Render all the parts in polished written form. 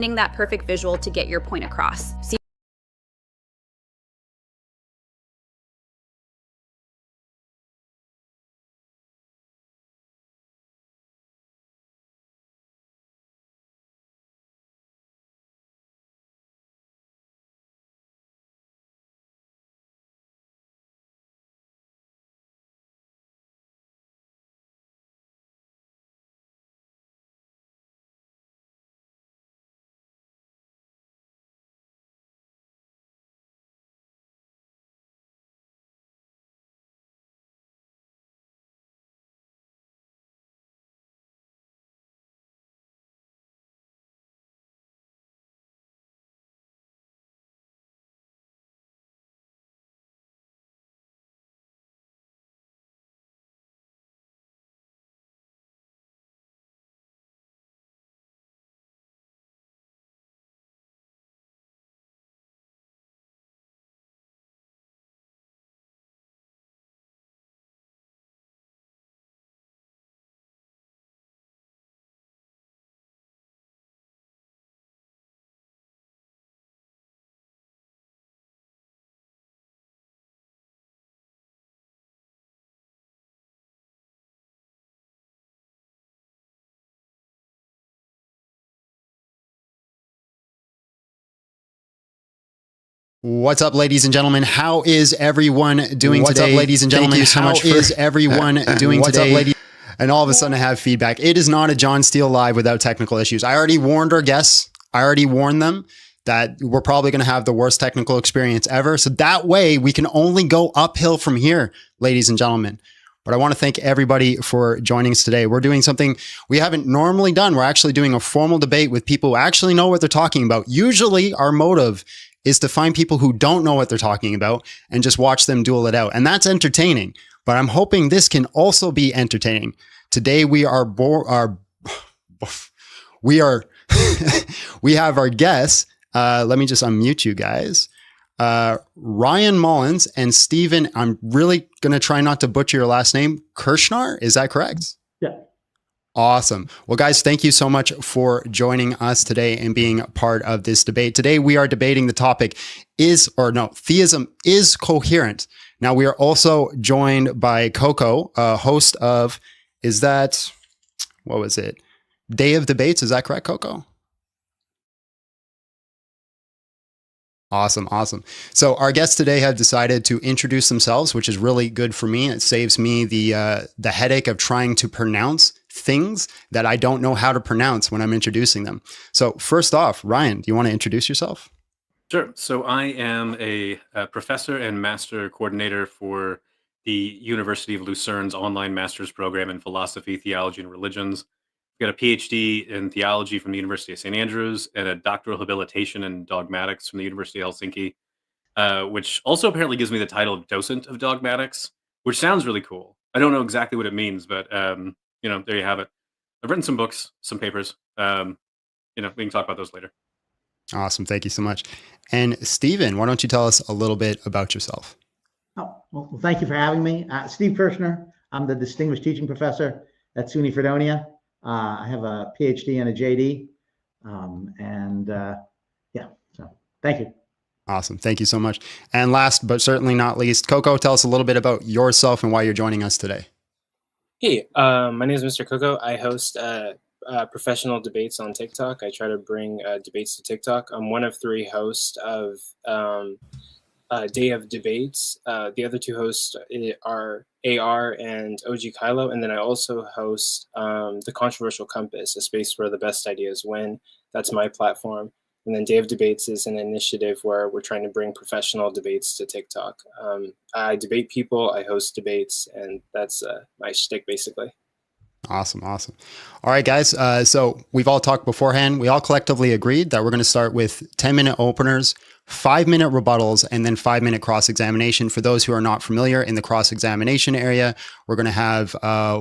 that perfect visual to get your point across. So What's up, ladies and gentlemen? How is everyone doing today? What's up, ladies and gentlemen? Thank you so much. How is everyone doing today? Up, and all of a sudden I have feedback. It is not a John Steele live without technical issues. I already warned our guests. I already warned them that we're probably going to have the worst technical experience ever. So that way we can only go uphill from here, ladies and gentlemen. But I want to thank everybody for joining us today. We're doing something we haven't normally done. We're actually doing a formal debate with people who actually know what they're talking about. Usually our motive is to find people who don't know what they're talking about and just watch them duel it out. And that's entertaining, but I'm hoping this can also be entertaining. Today we we have our guests. Let me just unmute you guys. Ryan Mullins and Stephen, I'm really going to try not to butcher your last name. Kershnar, is that correct? Yeah. Awesome. Well, guys, thank you so much for joining us today and being part of this debate. Today, we are debating the topic theism is coherent. Now, we are also joined by Coco, host of, Day of Debates? Is that correct, Coco? Awesome. So our guests today have decided to introduce themselves, which is really good for me. It saves me the headache of trying to pronounce things that I don't know how to pronounce when I'm introducing them. So first off, Ryan, do you want to introduce yourself? Sure. So I am a professor and master coordinator for the University of Lucerne's online master's program in philosophy, theology, and religions. I've got a PhD in theology from the University of St. Andrews and a doctoral habilitation in dogmatics from the University of Helsinki, which also apparently gives me the title of docent of dogmatics, which sounds really cool. I don't know exactly what it means, but there you have it. I've written some books, some papers. We can talk about those later. Awesome. Thank you so much. And Stephen, why don't you tell us a little bit about yourself? Oh, well, thank you for having me. Steve Kershnar. I'm the distinguished teaching professor at SUNY Fredonia. I have a PhD and a JD. So thank you. Awesome. Thank you so much. And last, but certainly not least, Coco, tell us a little bit about yourself and why you're joining us today. Hey, my name is Mr. Coco. I host professional debates on TikTok. I try to bring debates to TikTok. I'm one of 3 hosts of Day of Debates. The other 2 hosts are AR and OG Kylo. And then I also host The Controversial Compass, a space where the best ideas win. That's my platform. And then Day of Debates is an initiative where we're trying to bring professional debates to TikTok. I debate people, I host debates, and that's my shtick, basically. Awesome. All right, guys. So we've all talked beforehand. We all collectively agreed that we're going to start with 10-minute openers 5-minute rebuttals, and then 5-minute cross-examination. For those who are not familiar, in the cross-examination area, we're going to have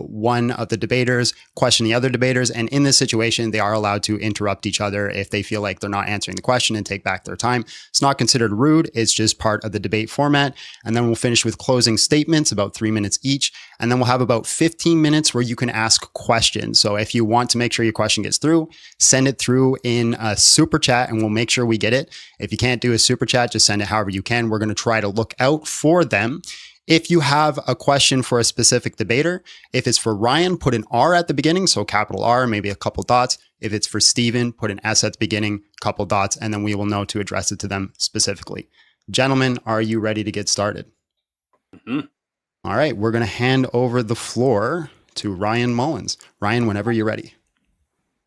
one of the debaters question the other debaters. And in this situation, they are allowed to interrupt each other if they feel like they're not answering the question and take back their time. It's not considered rude. It's just part of the debate format. And then we'll finish with closing statements, about 3 minutes each. And then we'll have about 15 minutes where you can ask questions. So if you want to make sure your question gets through, send it through in a super chat and we'll make sure we get it. If you can't do a super chat, just send it however you can. We're going to try to look out for them. If you have a question for a specific debater, if it's for Ryan, put an R at the beginning, so capital R, maybe a couple dots. If it's for Steven, put an S at the beginning, couple dots, and then we will know to address it to them specifically. Gentlemen, are you ready to get started? Mm-hmm. All right, we're going to hand over the floor to Ryan Mullins. Ryan, whenever you're ready.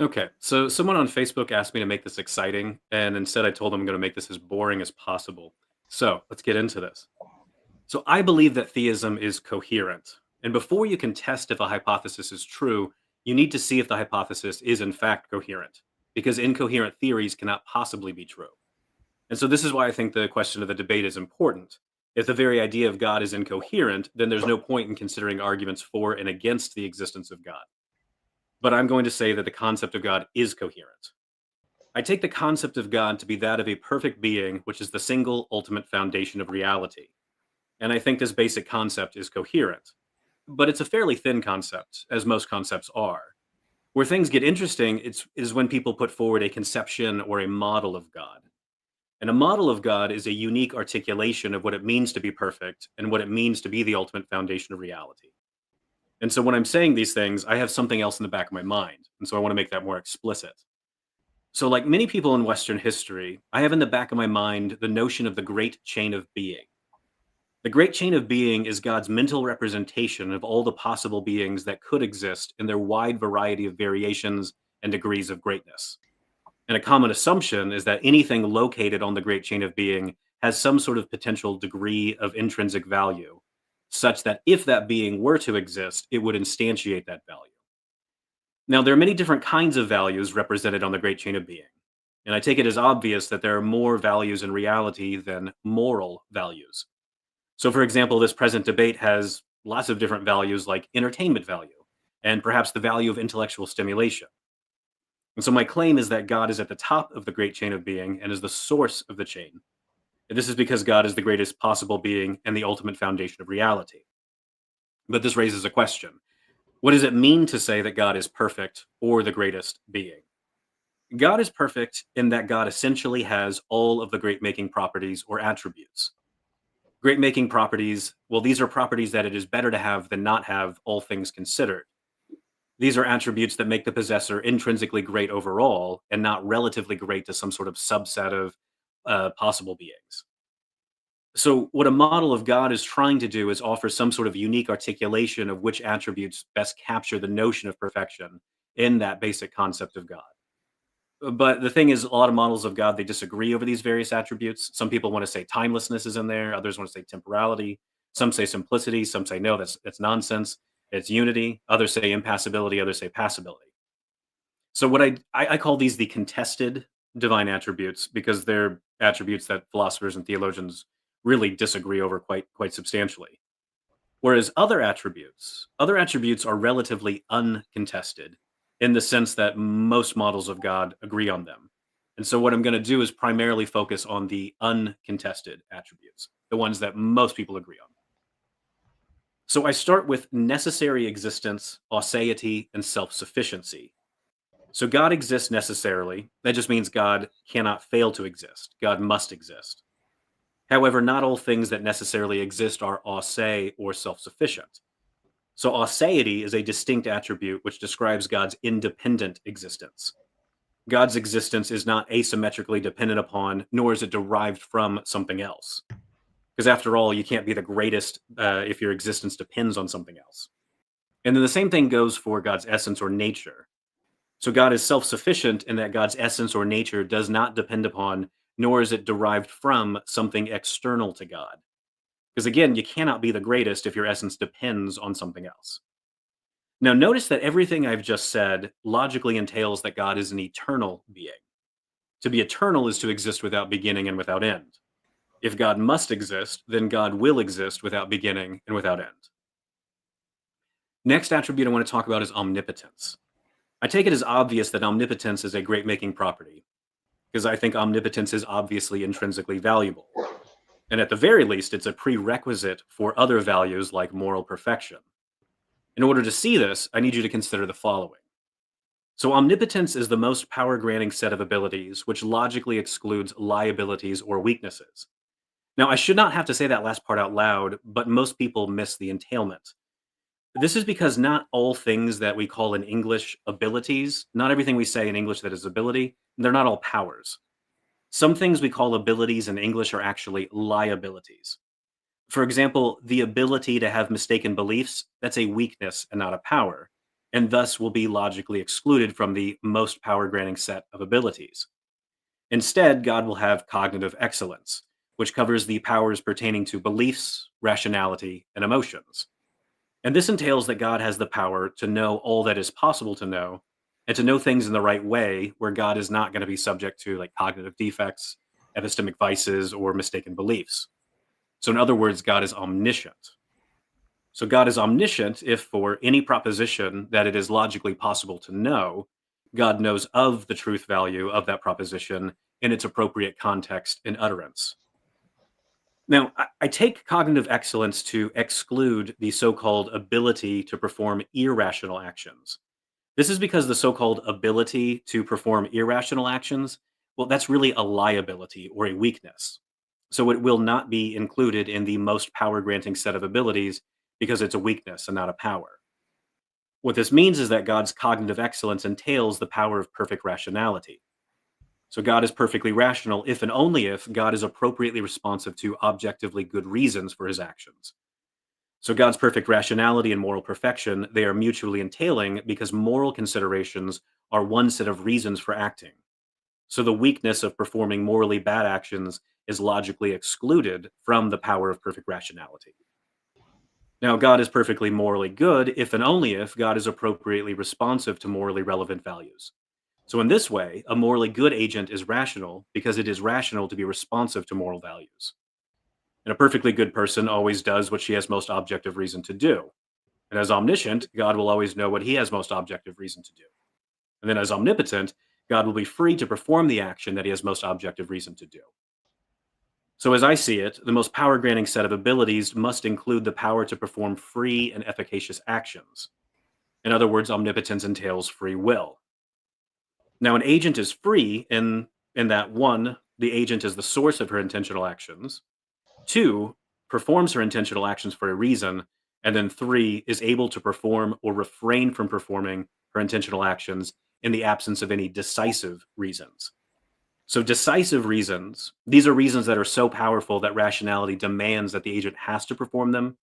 Okay, so someone on Facebook asked me to make this exciting, and instead I told them I'm going to make this as boring as possible. So let's get into this. So I believe that theism is coherent. And before you can test if a hypothesis is true, you need to see if the hypothesis is in fact coherent, because incoherent theories cannot possibly be true. And so this is why I think the question of the debate is important. If the very idea of God is incoherent, then there's no point in considering arguments for and against the existence of God. But I'm going to say that the concept of God is coherent. I take the concept of God to be that of a perfect being, which is the single ultimate foundation of reality. And I think this basic concept is coherent. But it's a fairly thin concept, as most concepts are. Where things get interesting is when people put forward a conception or a model of God. And a model of God is a unique articulation of what it means to be perfect and what it means to be the ultimate foundation of reality. And so when I'm saying these things, I have something else in the back of my mind. And so I want to make that more explicit. So like many people in Western history, I have in the back of my mind the notion of the great chain of being. The great chain of being is God's mental representation of all the possible beings that could exist in their wide variety of variations and degrees of greatness. And a common assumption is that anything located on the great chain of being has some sort of potential degree of intrinsic value, such that if that being were to exist, it would instantiate that value. Now, there are many different kinds of values represented on the great chain of being. And I take it as obvious that there are more values in reality than moral values. So, for example, this present debate has lots of different values like entertainment value and perhaps the value of intellectual stimulation. And so my claim is that God is at the top of the great chain of being and is the source of the chain. And this is because God is the greatest possible being and the ultimate foundation of reality. But this raises a question. What does it mean to say that God is perfect or the greatest being? God is perfect in that God essentially has all of the great making properties or attributes. Great making properties, well, these are properties that it is better to have than not have, all things considered. These are attributes that make the possessor intrinsically great overall and not relatively great to some sort of subset of possible beings. So what a model of God is trying to do is offer some sort of unique articulation of which attributes best capture the notion of perfection in that basic concept of God. But the thing is, a lot of models of God, they disagree over these various attributes. Some people want to say timelessness is in there. Others want to say temporality. Some say simplicity. Some say, no, that's nonsense. It's unity. Others say impassibility. Others say passibility. So what I call these the contested divine attributes because they're attributes that philosophers and theologians really disagree over quite substantially. Whereas other attributes are relatively uncontested in the sense that most models of God agree on them. And so what I'm going to do is primarily focus on the uncontested attributes, the ones that most people agree on. So I start with necessary existence, aseity, and self-sufficiency. So God exists necessarily. That just means God cannot fail to exist. God must exist. However, not all things that necessarily exist are ase or self-sufficient. So aseity is a distinct attribute which describes God's independent existence. God's existence is not asymmetrically dependent upon, nor is it derived from something else. Because after all, you can't be the greatest if your existence depends on something else. And then the same thing goes for God's essence or nature. So God is self-sufficient in that God's essence or nature does not depend upon, nor is it derived from something external to God. Because again, you cannot be the greatest if your essence depends on something else. Now, notice that everything I've just said logically entails that God is an eternal being. To be eternal is to exist without beginning and without end. If God must exist, then God will exist without beginning and without end. Next attribute I want to talk about is omnipotence. I take it as obvious that omnipotence is a great making property, because I think omnipotence is obviously intrinsically valuable. And at the very least, it's a prerequisite for other values like moral perfection. In order to see this, I need you to consider the following. So omnipotence is the most power-granting set of abilities, which logically excludes liabilities or weaknesses. Now, I should not have to say that last part out loud, but most people miss the entailment. This is because not all things that we call in English abilities, not everything we say in English that is ability, they're not all powers. Some things we call abilities in English are actually liabilities. For example, the ability to have mistaken beliefs, that's a weakness and not a power, and thus will be logically excluded from the most power-granting set of abilities. Instead, God will have cognitive excellence, which covers the powers pertaining to beliefs, rationality, and emotions. And this entails that God has the power to know all that is possible to know, and to know things in the right way, where God is not going to be subject to like cognitive defects, epistemic vices, or mistaken beliefs. So in other words, God is omniscient. So God is omniscient if for any proposition that it is logically possible to know, God knows of the truth value of that proposition in its appropriate context and utterance. Now, I take cognitive excellence to exclude the so-called ability to perform irrational actions. This is because the so-called ability to perform irrational actions, well, that's really a liability or a weakness. So it will not be included in the most power-granting set of abilities because it's a weakness and not a power. What this means is that God's cognitive excellence entails the power of perfect rationality. So God is perfectly rational if and only if God is appropriately responsive to objectively good reasons for his actions. So God's perfect rationality and moral perfection, they are mutually entailing because moral considerations are one set of reasons for acting. So the weakness of performing morally bad actions is logically excluded from the power of perfect rationality. Now, God is perfectly morally good if and only if God is appropriately responsive to morally relevant values. So in this way, a morally good agent is rational because it is rational to be responsive to moral values. And a perfectly good person always does what she has most objective reason to do. And as omniscient, God will always know what he has most objective reason to do. And then as omnipotent, God will be free to perform the action that he has most objective reason to do. So as I see it, the most power-granting set of abilities must include the power to perform free and efficacious actions. In other words, omnipotence entails free will. Now, an agent is free in that 1, the agent is the source of her intentional actions, 2, performs her intentional actions for a reason, and then 3, is able to perform or refrain from performing her intentional actions in the absence of any decisive reasons. So decisive reasons, these are reasons that are so powerful that rationality demands that the agent has to perform them.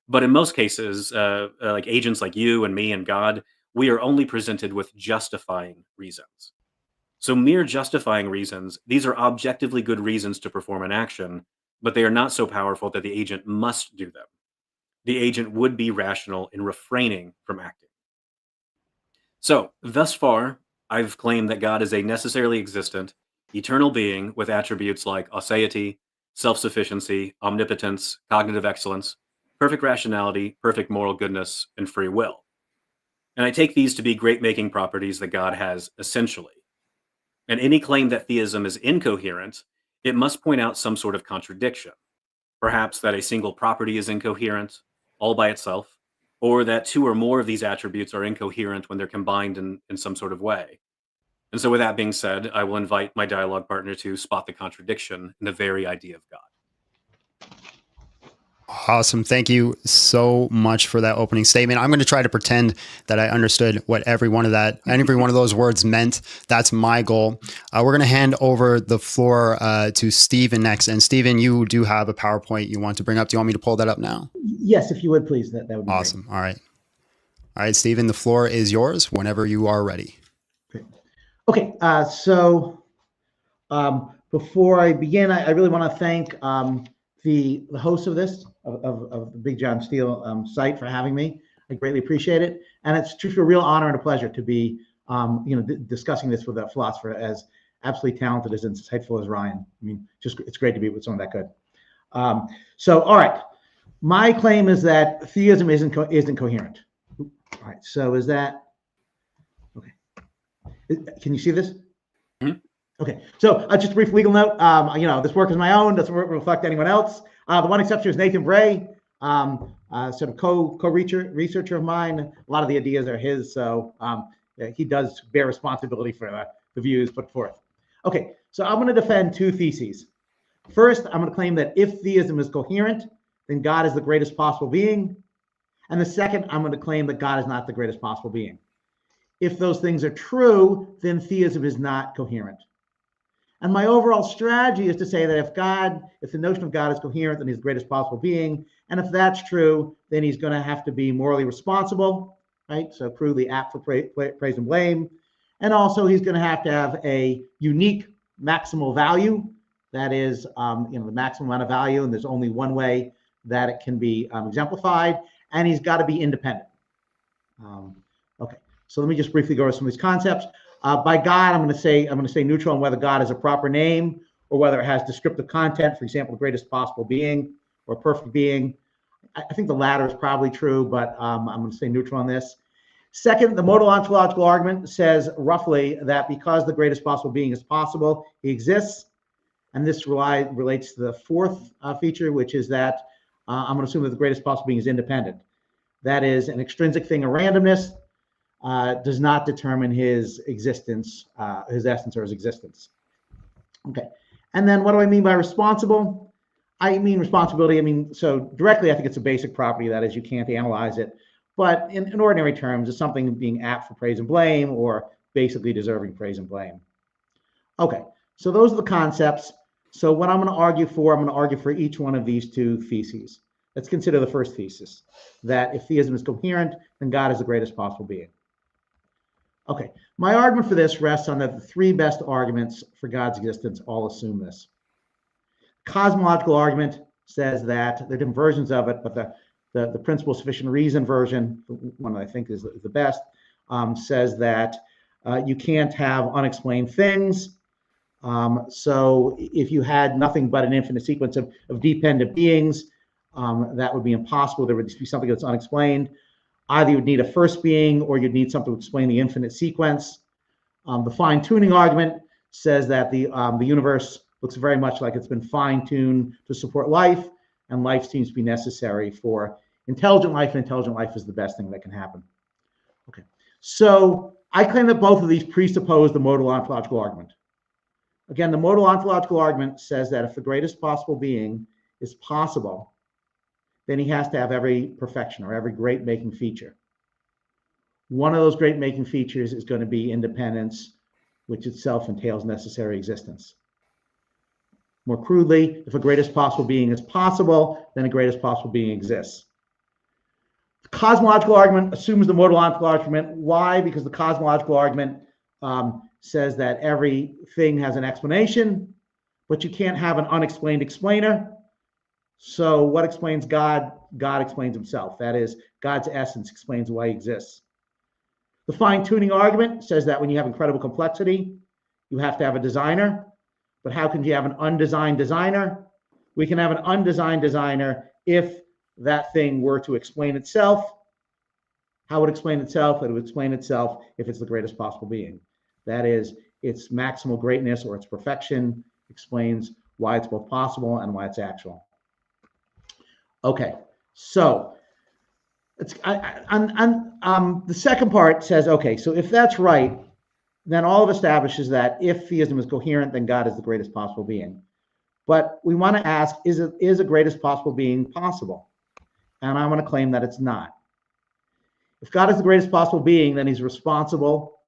But in most cases, like agents like you and me and God, we are only presented with justifying reasons. So mere justifying reasons, these are objectively good reasons to perform an action, but they are not so powerful that the agent must do them. The agent would be rational in refraining from acting. So, thus far, I've claimed that God is a necessarily existent, eternal being with attributes like aseity, self-sufficiency, omnipotence, cognitive excellence, perfect rationality, perfect moral goodness, and free will. And I take these to be great-making properties that God has essentially. And any claim that theism is incoherent, it must point out some sort of contradiction. Perhaps that a single property is incoherent, all by itself, or that 2 or more of these attributes are incoherent when they're combined in some sort of way. And so with that being said, I will invite my dialogue partner to spot the contradiction in the very idea of God. Awesome. Thank you so much for that opening statement. I'm going to try to pretend that I understood what every one of those words meant. That's my goal. We're going to hand over the floor to Stephen next. And Stephen, you do have a PowerPoint you want to bring up. Do you want me to pull that up now? Yes, if you would, please. That would be awesome. Great. All right. All right, Stephen, the floor is yours whenever you are ready. Great. Okay. Before I begin, I really want to thank the host of this, of the Big John Steele site for having me. I greatly appreciate it. And it's truly a real honor and a pleasure to be, discussing this with a philosopher absolutely talented, as insightful as Ryan. I mean, just it's great to be with someone that good. So, all right, my claim is that theism isn't coherent. All right, so is that okay? Can you see this? Mhm. Okay, so just a brief legal note. This work is my own; doesn't reflect anyone else. The one exception is Nathan Bray, sort of co-researcher of mine. A lot of the ideas are his, so he does bear responsibility for the views put forth. Okay, so I'm going to defend two theses. First, I'm going to claim that if theism is coherent, then God is the greatest possible being. And the second, I'm going to claim that God is not the greatest possible being. If those things are true, then theism is not coherent. And my overall strategy is to say that if the notion of God is coherent, then he's the greatest possible being. And if that's true, then he's going to have to be morally responsible, right? So crudely apt for praise and blame. And also he's going to have a unique maximal value. That is, the maximum amount of value, and there's only one way that it can be exemplified. And he's got to be independent. Okay, so let me just briefly go over some of these concepts. By God, I'm going to say neutral on whether God is a proper name or whether it has descriptive content. For example, the greatest possible being or perfect being. I think the latter is probably true, but I'm going to say neutral on this. Second, the modal ontological argument says roughly that because the greatest possible being is possible, he exists. And this relates to the fourth feature, which is that I'm going to assume that the greatest possible being is independent. That is, an extrinsic thing of randomness does not determine his existence, his essence or his existence. Okay. And then what do I mean by responsible? I mean responsibility. So directly, I think it's a basic property. That is, you can't analyze it. But in ordinary terms, it's something being apt for praise and blame or basically deserving praise and blame. Okay. So those are the concepts. So what I'm going to argue for each one of these two theses. Let's consider the first thesis, that if theism is coherent, then God is the greatest possible being. Okay, my argument for this rests on the three best arguments for God's existence all assume this. Cosmological argument says that there are different versions of it, but the principle of sufficient reason version, the one that I think is the best, says that you can't have unexplained things. So if you had nothing but an infinite sequence of dependent beings, that would be impossible. There would be something that's unexplained. Either you would need a first being or you'd need something to explain the infinite sequence. The fine-tuning argument says that the universe looks very much like it's been fine-tuned to support life, and life seems to be necessary for intelligent life, and intelligent life is the best thing that can happen. Okay, so I claim that both of these presuppose the modal ontological argument. Again, the modal ontological argument says that if the greatest possible being is possible, then he has to have every perfection or every great making feature. One of those great making features is going to be independence, which itself entails necessary existence. More crudely, if a greatest possible being is possible, then a greatest possible being exists. The cosmological argument assumes the modal ontological argument. Why? Because the cosmological argument says that everything has an explanation, but you can't have an unexplained explainer. So what explains God? God explains himself. That is, God's essence explains why he exists. The fine-tuning argument says that when you have incredible complexity, you have to have a designer. But how can you have an undesigned designer? We can have an undesigned designer if that thing were to explain itself. How would it explain itself? It would explain itself if it's the greatest possible being. That is, its maximal greatness or its perfection explains why it's both possible and why it's actual. Okay, so the second part says, okay, so if that's right, then all of establishes that if theism is coherent, then God is the greatest possible being. But we want to ask, is a greatest possible being possible? And I want to claim that it's not. If God is the greatest possible being, then he's responsible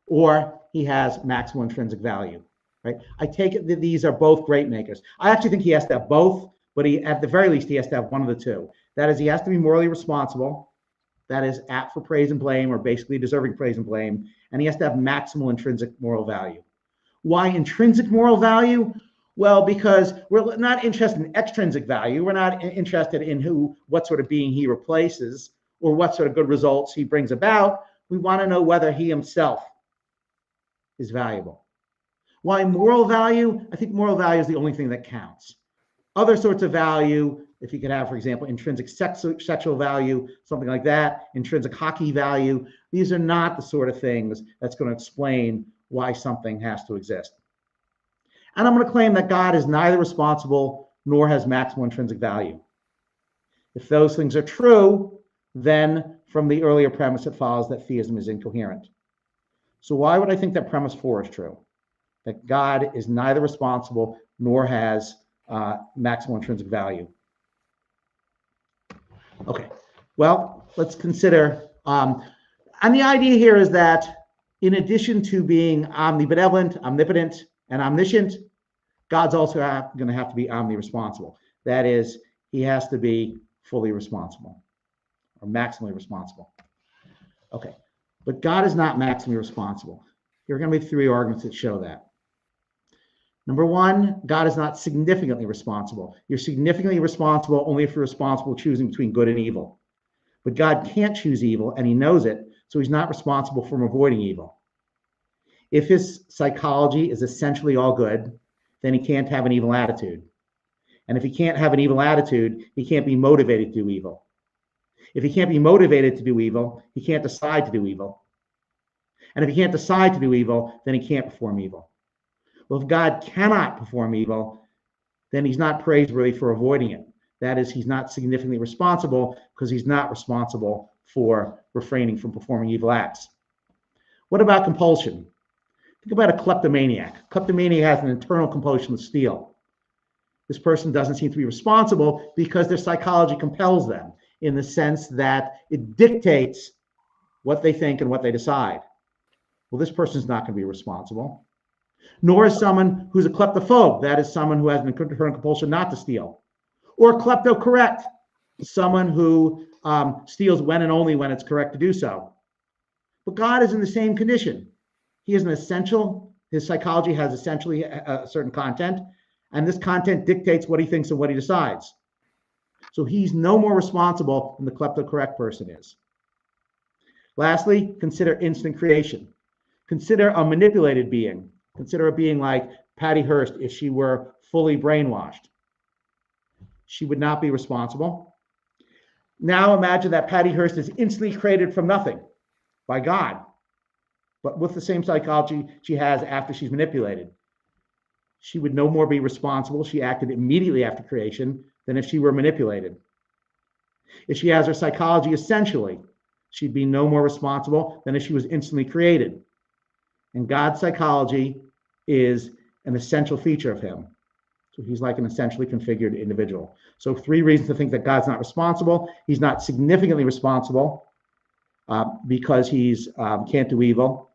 or he has maximal intrinsic value, right? I take it that these are both great makers. I actually think he has to have both, but at the very least, he has to have one of the two. That is, he has to be morally responsible. That is, apt for praise and blame, or basically deserving praise and blame. And he has to have maximal intrinsic moral value. Why intrinsic moral value? Well, because we're not interested in extrinsic value. We're not interested in what sort of being he replaces or what sort of good results he brings about. We want to know whether he himself is valuable. Why moral value? I think moral value is the only thing that counts. Other sorts of value, if you could have, for example, intrinsic sexual value, something like that, intrinsic hockey value, these are not the sort of things that's going to explain why something has to exist. And I'm going to claim that God is neither responsible nor has maximal intrinsic value. If those things are true, then from the earlier premise, it follows that theism is incoherent. So why would I think that premise 4 is true? That God is neither responsible nor has maximal intrinsic value. Okay, well, let's consider, and the idea here is that in addition to being omnibenevolent, omnipotent, and omniscient, God's also going to have to be omni-responsible. That is, he has to be fully responsible or maximally responsible. Okay, but God is not maximally responsible. Here are going to be 3 arguments that show that. Number 1, God is not significantly responsible. You're significantly responsible only if you're responsible choosing between good and evil. But God can't choose evil, and he knows it, so he's not responsible for avoiding evil. If his psychology is essentially all good, then he can't have an evil attitude. And if he can't have an evil attitude, he can't be motivated to do evil. If he can't be motivated to do evil, he can't decide to do evil. And if he can't decide to do evil, then he can't perform evil. Well, if God cannot perform evil, then he's not praiseworthy for avoiding it. That is, he's not significantly responsible because he's not responsible for refraining from performing evil acts. What about compulsion? Think about a kleptomaniac. Kleptomaniac has an internal compulsion to steal. This person doesn't seem to be responsible because their psychology compels them in the sense that it dictates what they think and what they decide. Well, this person's not going to be responsible. Nor is someone who's a kleptophobe. That is someone who has an internal compulsion not to steal. Or kleptocorrect, someone who steals when and only when it's correct to do so. But God is in the same condition. He is an essential, his psychology has essentially a certain content, and this content dictates what he thinks and what he decides. So he's no more responsible than the kleptocorrect person is. Lastly, consider instant creation. Consider a manipulated being. Consider a being like Patty Hearst if she were fully brainwashed. She would not be responsible. Now imagine that Patty Hearst is instantly created from nothing by God, but with the same psychology she has after she's manipulated. She would no more be responsible. She acted immediately after creation than if she were manipulated. If she has her psychology essentially, she'd be no more responsible than if she was instantly created. And God's psychology is an essential feature of him. So he's like an essentially configured individual. So 3 reasons to think that God's not responsible. He's not significantly responsible because he's can't do evil.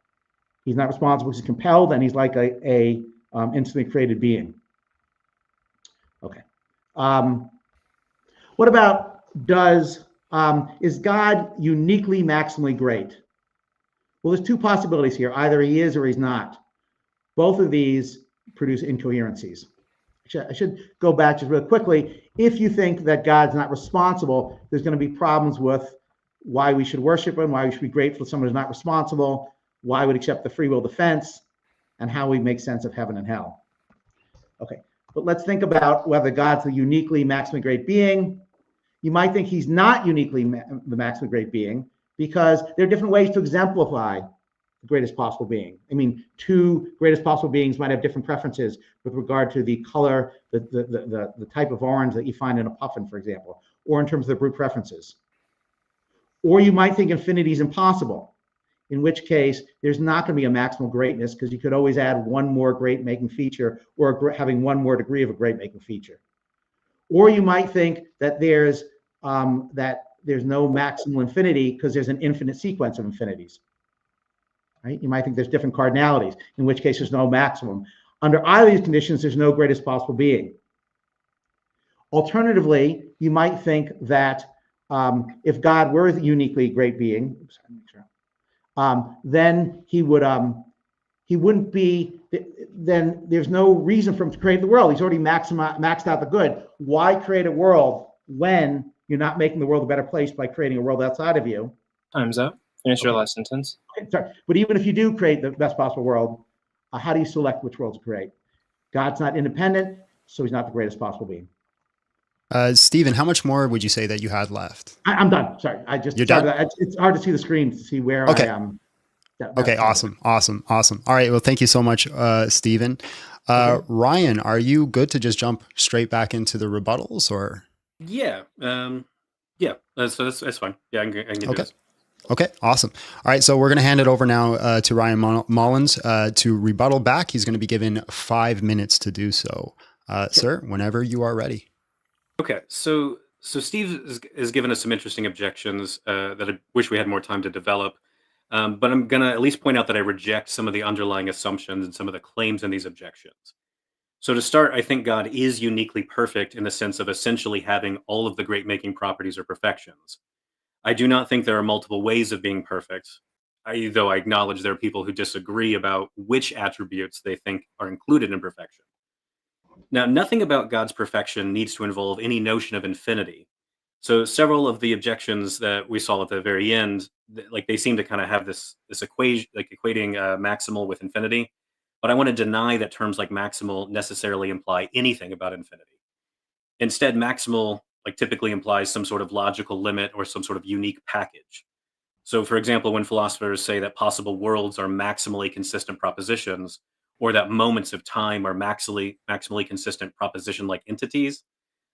He's not responsible because he's compelled, and he's like a instantly created being. Okay. What about is God uniquely maximally great? Well, there's 2 possibilities here. Either he is or he's not. Both of these produce incoherencies. I should go back just real quickly. If you think that God's not responsible, there's going to be problems with why we should worship him, why we should be grateful to someone who's not responsible, why we'd accept the free will defense, and how we make sense of heaven and hell. Okay, but let's think about whether God's a uniquely maximally great being. You might think he's not uniquely the maximally great being because there are different ways to exemplify the greatest possible being. I mean, 2 greatest possible beings might have different preferences with regard to the color, the type of orange that you find in a puffin, for example, or in terms of their brute preferences. Or you might think infinity is impossible, in which case there's not going to be a maximal greatness because you could always add one more great making feature or having one more degree of a great making feature. Or you might think that there's no maximal infinity because there's an infinite sequence of infinities. Right? You might think there's different cardinalities, in which case there's no maximum. Under either of these conditions, there's no greatest possible being. Alternatively, you might think that if God were the uniquely great being, then he wouldn't be. Then there's no reason for him to create the world. He's already maxed out the good. Why create a world when you're not making the world a better place by creating a world outside of you? Time's up. Finish your last sentence. Okay, sorry. But even if you do create the best possible world, how do you select which world to create? God's not independent, so he's not the greatest possible being. Stephen, how much more would you say that you had left? I'm done. Sorry. You're done? It's hard to see the screen to see where Okay. I am. Okay, awesome. All right, well, thank you so much, Stephen. Okay. Ryan, are you good to just jump straight back into the rebuttals, or? Yeah. Yeah. So that's fine. Yeah, I can do this. Okay, awesome. All right, so we're going to hand it over now to Ryan Mullins to rebuttal back. He's going to be given 5 minutes to do so. Sir, whenever you are ready. Okay, so Steve has given us some interesting objections that I wish we had more time to develop. But I'm going to at least point out that I reject some of the underlying assumptions and some of the claims in these objections. So to start, I think God is uniquely perfect in the sense of essentially having all of the great making properties or perfections. I do not think there are multiple ways of being perfect, though I acknowledge there are people who disagree about which attributes they think are included in perfection. Now, nothing about God's perfection needs to involve any notion of infinity. So several of the objections that we saw at the very end, like they seem to kind of have this equation, like equating maximal with infinity. But I want to deny that terms like maximal necessarily imply anything about infinity. Instead, maximal like typically implies some sort of logical limit or some sort of unique package. So, for example, when philosophers say that possible worlds are maximally consistent propositions, or that moments of time are maximally consistent proposition-like entities,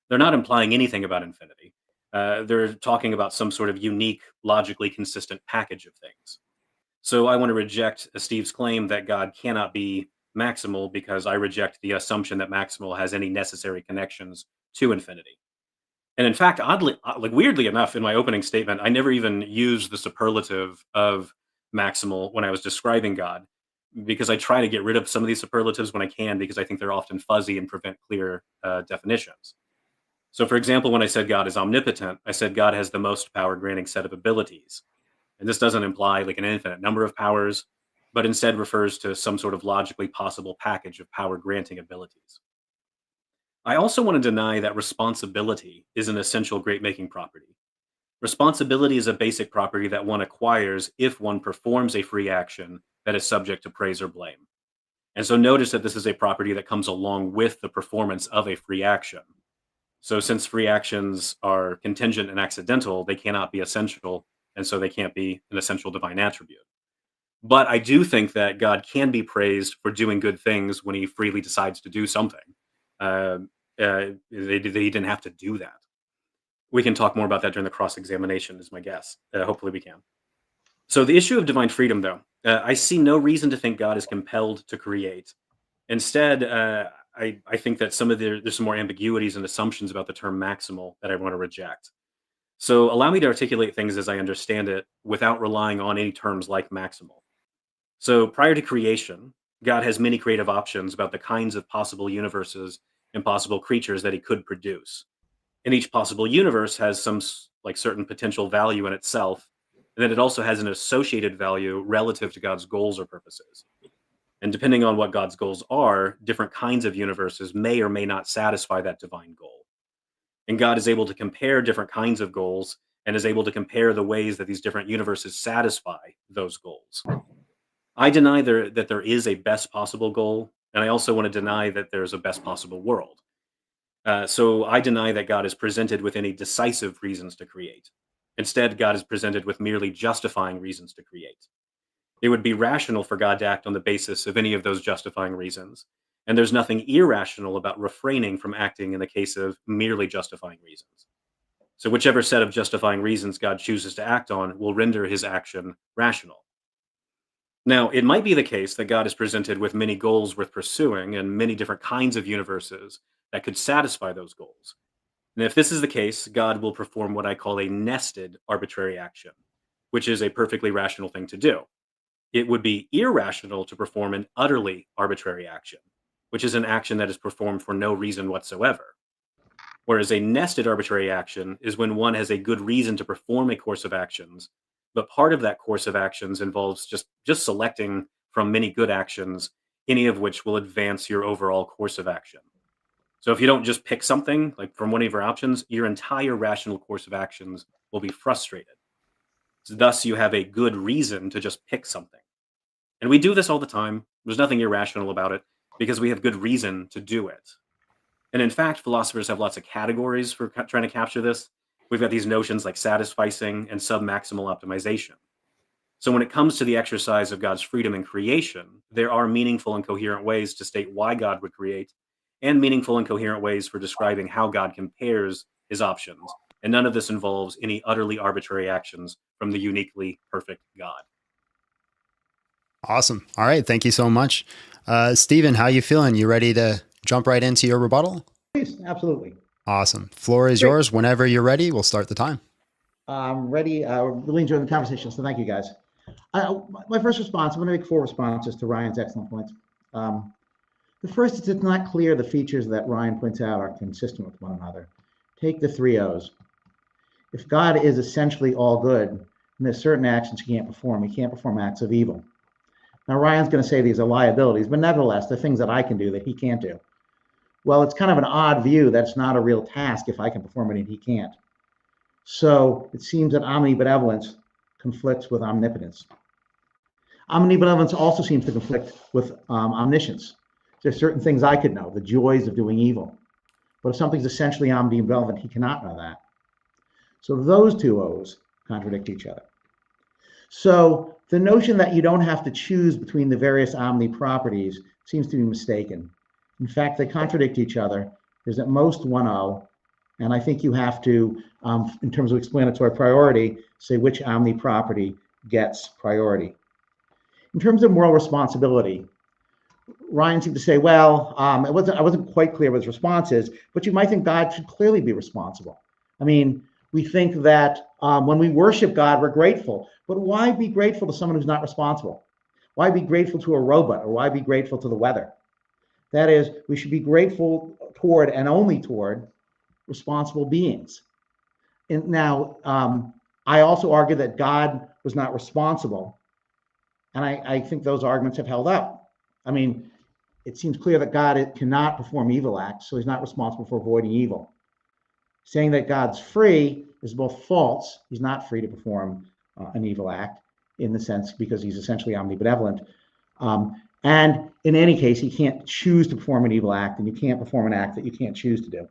they're not implying anything about infinity. They're talking about some sort of unique, logically consistent package of things. So I want to reject Steve's claim that God cannot be maximal because I reject the assumption that maximal has any necessary connections to infinity. And in fact, weirdly enough, in my opening statement, I never even used the superlative of maximal when I was describing God, because I try to get rid of some of these superlatives when I can, because I think they're often fuzzy and prevent clear definitions. So, for example, when I said God is omnipotent, I said God has the most power granting set of abilities. And this doesn't imply like an infinite number of powers, but instead refers to some sort of logically possible package of power granting abilities. I also want to deny that responsibility is an essential great making property. Responsibility is a basic property that one acquires if one performs a free action that is subject to praise or blame. And so notice that this is a property that comes along with the performance of a free action. So since free actions are contingent and accidental, they cannot be essential, and so they can't be an essential divine attribute. But I do think that God can be praised for doing good things when he freely decides to do something. He didn't have to do that. We can talk more about that during the cross-examination, is my guess. Hopefully we can. So the issue of divine freedom, though, I see no reason to think God is compelled to create. Instead, I think that there's some more ambiguities and assumptions about the term maximal that I want to reject. So allow me to articulate things as I understand it without relying on any terms like maximal. So prior to creation, God has many creative options about the kinds of possible universes and possible creatures that he could produce. And each possible universe has some like certain potential value in itself, and then it also has an associated value relative to God's goals or purposes. And depending on what God's goals are, different kinds of universes may or may not satisfy that divine goal. And God is able to compare different kinds of goals and is able to compare the ways that these different universes satisfy those goals. I deny that there is a best possible goal, and I also want to deny that there's a best possible world. So I deny that God is presented with any decisive reasons to create. Instead, God is presented with merely justifying reasons to create. It would be rational for God to act on the basis of any of those justifying reasons, and there's nothing irrational about refraining from acting in the case of merely justifying reasons. So whichever set of justifying reasons God chooses to act on will render his action rational. Now, it might be the case that God is presented with many goals worth pursuing and many different kinds of universes that could satisfy those goals. And if this is the case, God will perform what I call a nested arbitrary action, which is a perfectly rational thing to do. It would be irrational to perform an utterly arbitrary action, which is an action that is performed for no reason whatsoever. Whereas a nested arbitrary action is when one has a good reason to perform a course of actions, but part of that course of actions involves just selecting from many good actions, any of which will advance your overall course of action. So if you don't just pick something like from one of your options, your entire rational course of actions will be frustrated. So thus, you have a good reason to just pick something. And we do this all the time. There's nothing irrational about it because we have good reason to do it. And in fact, philosophers have lots of categories for trying to capture this. We've got these notions like satisficing and submaximal optimization. So when it comes to the exercise of God's freedom in creation, there are meaningful and coherent ways to state why God would create, and meaningful and coherent ways for describing how God compares his options. And none of this involves any utterly arbitrary actions from the uniquely perfect God. Awesome. All right. Thank you so much. Stephen, how you feeling? You ready to jump right into your rebuttal? Please, absolutely. Awesome. Floor is yours. Whenever you're ready, we'll start the time. I'm ready. Really enjoying the conversation, so thank you, guys. My first response, I'm going to make 4 responses to Ryan's excellent points. The first is it's not clear the features that Ryan points out are consistent with one another. Take the 3 O's. If God is essentially all good, and there's certain actions he can't perform. He can't perform acts of evil. Now, Ryan's going to say these are liabilities, but nevertheless, they're things that I can do that he can't do. Well, it's kind of an odd view that's not a real task if I can perform it and he can't. So it seems that omnibenevolence conflicts with omnipotence. Omnibenevolence also seems to conflict with omniscience. There's certain things I could know, the joys of doing evil. But if something's essentially omnibenevolent, he cannot know that. So those 2 O's contradict each other. So the notion that you don't have to choose between the various omni properties seems to be mistaken. In fact, they contradict each other. There's at most 1 O, and I think you have to, in terms of explanatory priority, say which omni property gets priority. In terms of moral responsibility, Ryan seemed to say, well, I wasn't quite clear what his response is, but you might think God should clearly be responsible. I mean, we think that when we worship God, we're grateful. But why be grateful to someone who's not responsible? Why be grateful to a robot, or why be grateful to the weather? That is, we should be grateful toward and only toward responsible beings. And now, I also argue that God was not responsible. And I think those arguments have held up. I mean, it seems clear that God cannot perform evil acts, so he's not responsible for avoiding evil. Saying that God's free is both false. He's not free to perform an evil act in the sense because he's essentially omnibenevolent. And in any case, he can't choose to perform an evil act, and you can't perform an act that you can't choose to do.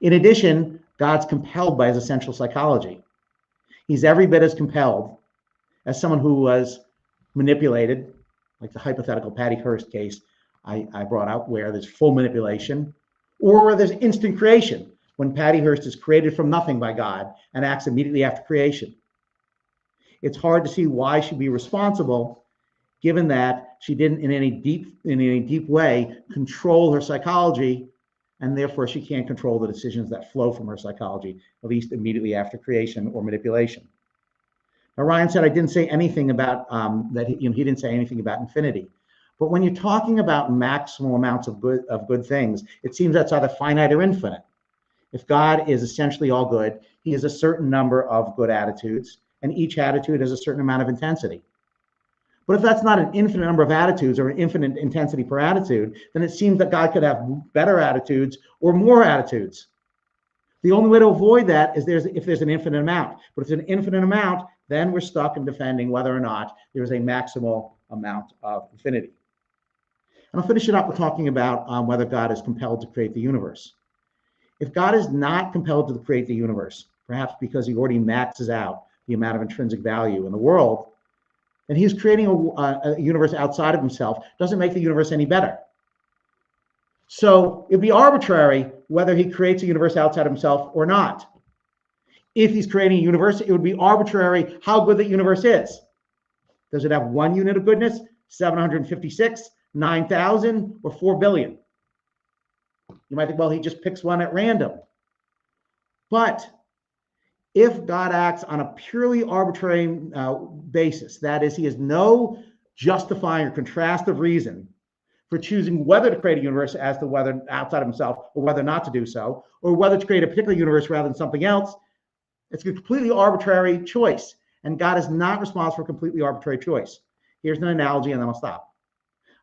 In addition, God's compelled by his essential psychology. He's every bit as compelled as someone who was manipulated, like the hypothetical Patty Hearst case I brought out, where there's full manipulation, or where there's instant creation, when Patty Hearst is created from nothing by God and acts immediately after creation. It's hard to see why she'd be responsible, given that she didn't in any deep way control her psychology, and therefore she can't control the decisions that flow from her psychology, at least immediately after creation or manipulation. Now, Ryan said I didn't say anything about that. He didn't say anything about infinity. But when you're talking about maximal amounts of good things, it seems that's either finite or infinite. If God is essentially all good, he has a certain number of good attitudes, and each attitude has a certain amount of intensity. But if that's not an infinite number of attitudes or an infinite intensity per attitude, then it seems that God could have better attitudes or more attitudes. The only way to avoid that is if there's an infinite amount. But if there's an infinite amount, then we're stuck in defending whether or not there is a maximal amount of infinity. And I'll finish it up with talking about whether God is compelled to create the universe. If God is not compelled to create the universe, perhaps because he already maxes out the amount of intrinsic value in the world, then he's creating a universe outside of himself, doesn't make the universe any better. So it'd be arbitrary whether he creates a universe outside of himself or not. If he's creating a universe, it would be arbitrary how good the universe is. Does it have 1 unit of goodness, 756, 9,000, or 4 billion? You might think, well, he just picks one at random. But if God acts on a purely arbitrary basis, that is, he has no justifying or contrastive reason for choosing whether to create a universe as to whether outside of himself or whether not to do so, or whether to create a particular universe rather than something else, it's a completely arbitrary choice. And God is not responsible for a completely arbitrary choice. Here's an analogy, and then I'll stop.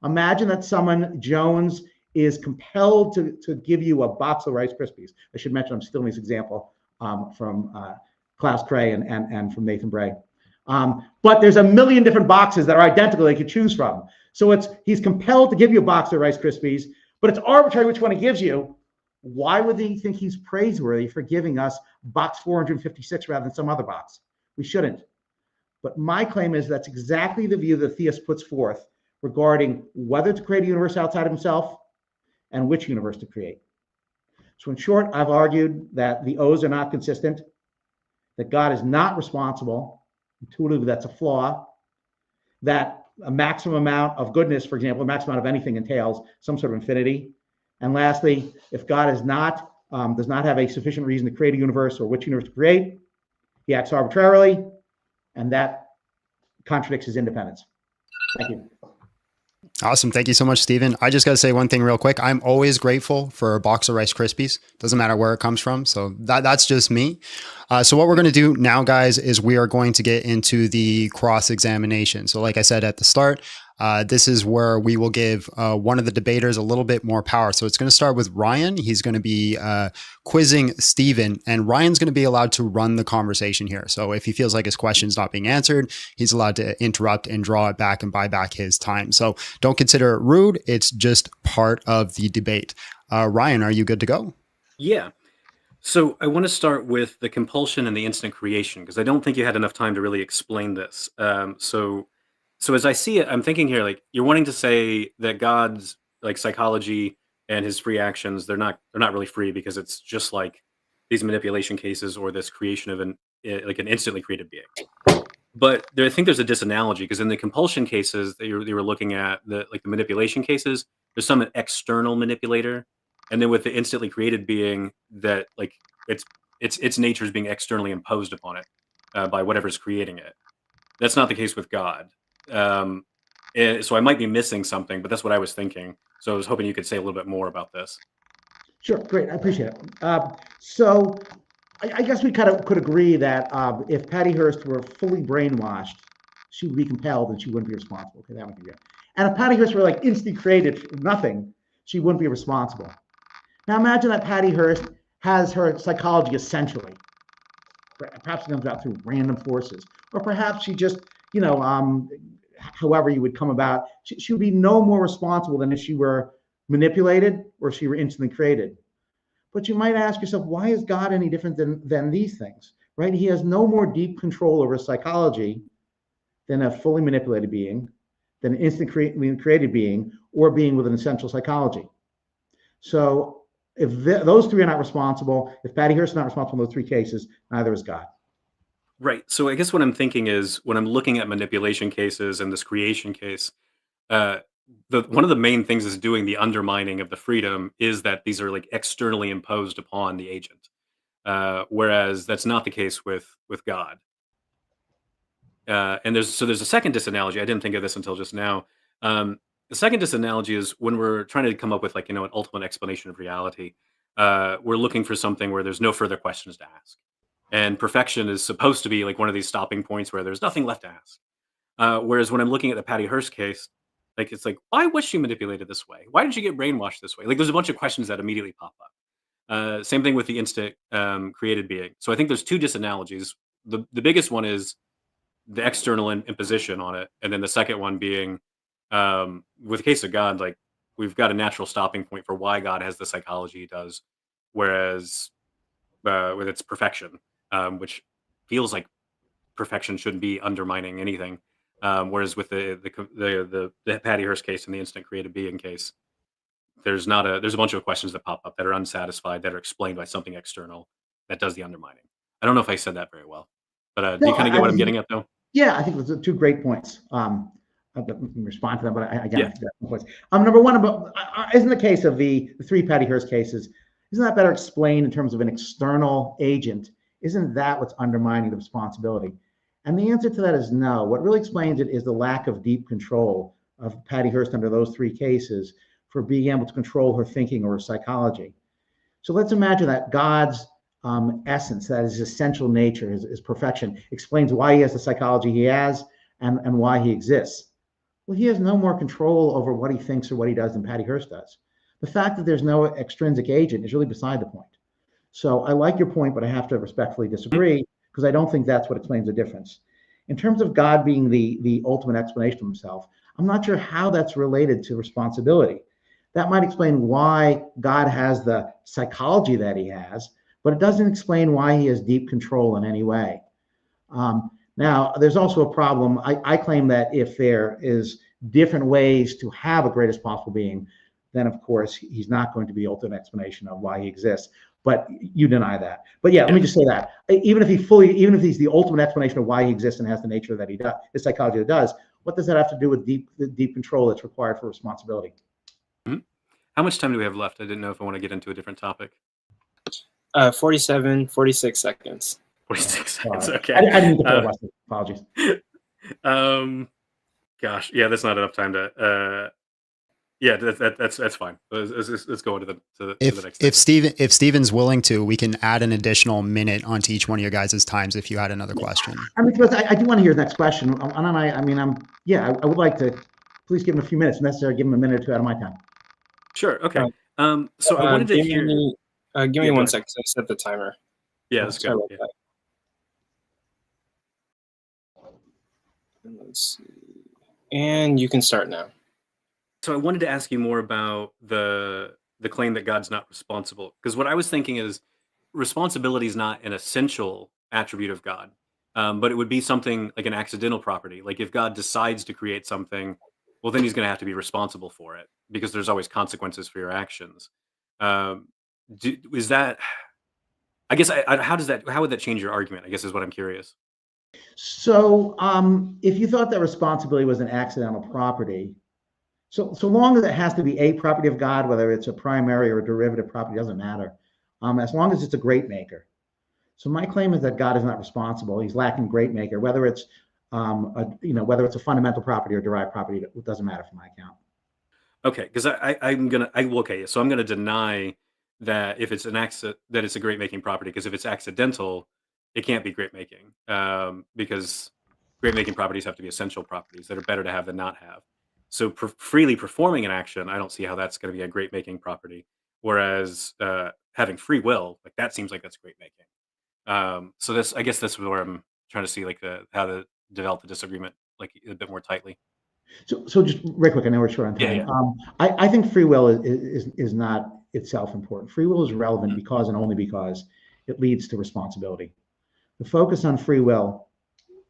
Imagine that someone, Jones, is compelled to give you a box of Rice Krispies. I should mention I'm stealing this example from Klaus Cray and from Nathan Bray. But there's a million different boxes that are identical they could choose from. So he's compelled to give you a box of Rice Krispies, but it's arbitrary which one he gives you. Why would he think he's praiseworthy for giving us box 456 rather than some other box? We shouldn't. But my claim is that's exactly the view that Theist puts forth regarding whether to create a universe outside of himself and which universe to create. So in short, I've argued that the O's are not consistent, that God is not responsible. Intuitively, that's a flaw. That a maximum amount of goodness, for example, a maximum amount of anything entails some sort of infinity. And lastly, if God does not have a sufficient reason to create a universe or which universe to create, he acts arbitrarily, and that contradicts his independence. Thank you. Awesome. Thank you so much, Stephen. I just got to say one thing real quick. I'm always grateful for a box of Rice Krispies. Doesn't matter where it comes from. So that's just me. So what we're going to do now, guys, is we are going to get into the cross-examination. So like I said at the start, this is where we will give one of the debaters a little bit more power. So it's going to start with Ryan. He's going to be quizzing Stephen, and Ryan's going to be allowed to run the conversation here. So if he feels like his question's not being answered, he's allowed to interrupt and draw it back and buy back his time. So don't consider it rude. It's just part of the debate. Ryan, are you good to go? Yeah. So I want to start with the compulsion and the instant creation, because I don't think you had enough time to really explain this. So as I see it, I'm thinking here, like, you're wanting to say that God's like psychology and his free actions, they're not really free, because it's just like these manipulation cases or this creation of an instantly created being. But I think there's a disanalogy, because in the compulsion cases that you were looking at, the manipulation cases, there's some external manipulator, and then with the instantly created being, that like its nature is being externally imposed upon it by whatever's creating it. That's not the case with God. So I might be missing something, but that's what I was thinking. So I was hoping you could say a little bit more about this. Sure, great, I appreciate it. So I guess we kind of could agree that if Patty Hearst were fully brainwashed, she would be compelled and she wouldn't be responsible. Okay, that would be good. And if Patty Hearst were like instantly created from nothing, she wouldn't be responsible. Now imagine that Patty Hearst has her psychology essentially. Perhaps it comes out through random forces, or perhaps she just, however you would come about, she would be no more responsible than if she were manipulated or if she were instantly created. But you might ask yourself, why is God any different than these things, right? He has no more deep control over psychology than a fully manipulated being, than an instantly created being, or being with an essential psychology. So if those three are not responsible, if Patty Hearst is not responsible in those three cases, neither is God. Right. So I guess what I'm thinking is, when I'm looking at manipulation cases and this creation case, one of the main things is doing the undermining of the freedom is that these are like externally imposed upon the agent, whereas that's not the case with God. And there's a second disanalogy. I didn't think of this until just now. The second disanalogy is when we're trying to come up with an ultimate explanation of reality. We're looking for something where there's no further questions to ask. And perfection is supposed to be like one of these stopping points where there's nothing left to ask. Whereas when I'm looking at the Patty Hearst case, it's like, why was she manipulated this way? Why did she get brainwashed this way? Like, there's a bunch of questions that immediately pop up. Same thing with the instant created being. So I think there's two disanalogies. The biggest one is the external imposition on it. And then the second one being, with the case of God, like, we've got a natural stopping point for why God has the psychology he does. Whereas with its perfection, which feels like perfection shouldn't be undermining anything. Whereas with the Patty Hearst case and the instant created being case, there's a bunch of questions that pop up that are unsatisfied, that are explained by something external that does the undermining. I don't know if I said that very well, but do you kind of get what I'm getting at, though? Yeah, I think those are two great points. I'll respond to them, but I think that's points. Number one, isn't the case of the three Patty Hearst cases, isn't that better explained in terms of an external agent? Isn't that what's undermining the responsibility? And the answer to that is no. What really explains it is the lack of deep control of Patty Hearst under those three cases for being able to control her thinking or her psychology. So let's imagine that God's essence, that is his essential nature, his perfection, explains why he has the psychology he has and why he exists. Well, he has no more control over what he thinks or what he does than Patty Hearst does. The fact that there's no extrinsic agent is really beside the point. So I like your point, but I have to respectfully disagree, because I don't think that's what explains the difference. In terms of God being the ultimate explanation of himself, I'm not sure how that's related to responsibility. That might explain why God has the psychology that he has, but it doesn't explain why he has deep control in any way. Now, there's also a problem. I claim that if there is different ways to have a greatest possible being, then of course he's not going to be the ultimate explanation of why he exists. But you deny that. But yeah, let me just say that even if he's the ultimate explanation of why he exists and has the nature that he does, his psychology that does, what does that have to do with the deep control that's required for responsibility? Mhm. How much time do we have left? I didn't know if I want to get into a different topic. 46 seconds. 46 seconds. Okay. I didn't get to the apologies. Gosh, yeah, that's not enough time to. Yeah, that's fine. Let's go on to the next thing. If Steven's willing to, we can add an additional minute onto each one of your guys' times if you had another question. I mean, I do want to hear the next question. I would like to please give him a few minutes. If necessary, give him a minute or two out of my time. Sure. Okay. So I wanted to hear. Give me 1 second to set the timer. Yeah, that's good. Yeah. Let's see. And you can start now. So I wanted to ask you more about the claim that God's not responsible, because what I was thinking is responsibility is not an essential attribute of God, but it would be something like an accidental property. Like if God decides to create something, well, then he's going to have to be responsible for it because there's always consequences for your actions. Is that? I guess how would that change your argument? I guess is what I'm curious. So if you thought that responsibility was an accidental property, so long as it has to be a property of God, whether it's a primary or a derivative property, doesn't matter, as long as it's a great maker. So my claim is that God is not responsible. He's lacking great maker, whether it's whether it's a fundamental property or derived property, it doesn't matter for my account. Okay, because so I'm gonna deny that if it's that it's a great making property, because if it's accidental, it can't be great making, because great making properties have to be essential properties that are better to have than not have. So freely performing an action, I don't see how that's going to be a great making property. Whereas having free will, like that seems like that's great making. So I guess that's where I'm trying to see how to develop the disagreement like a bit more tightly. So just real quick, I know we're short on time. Yeah. I think free will is not itself important. Free will is relevant because and only because it leads to responsibility. The focus on free will,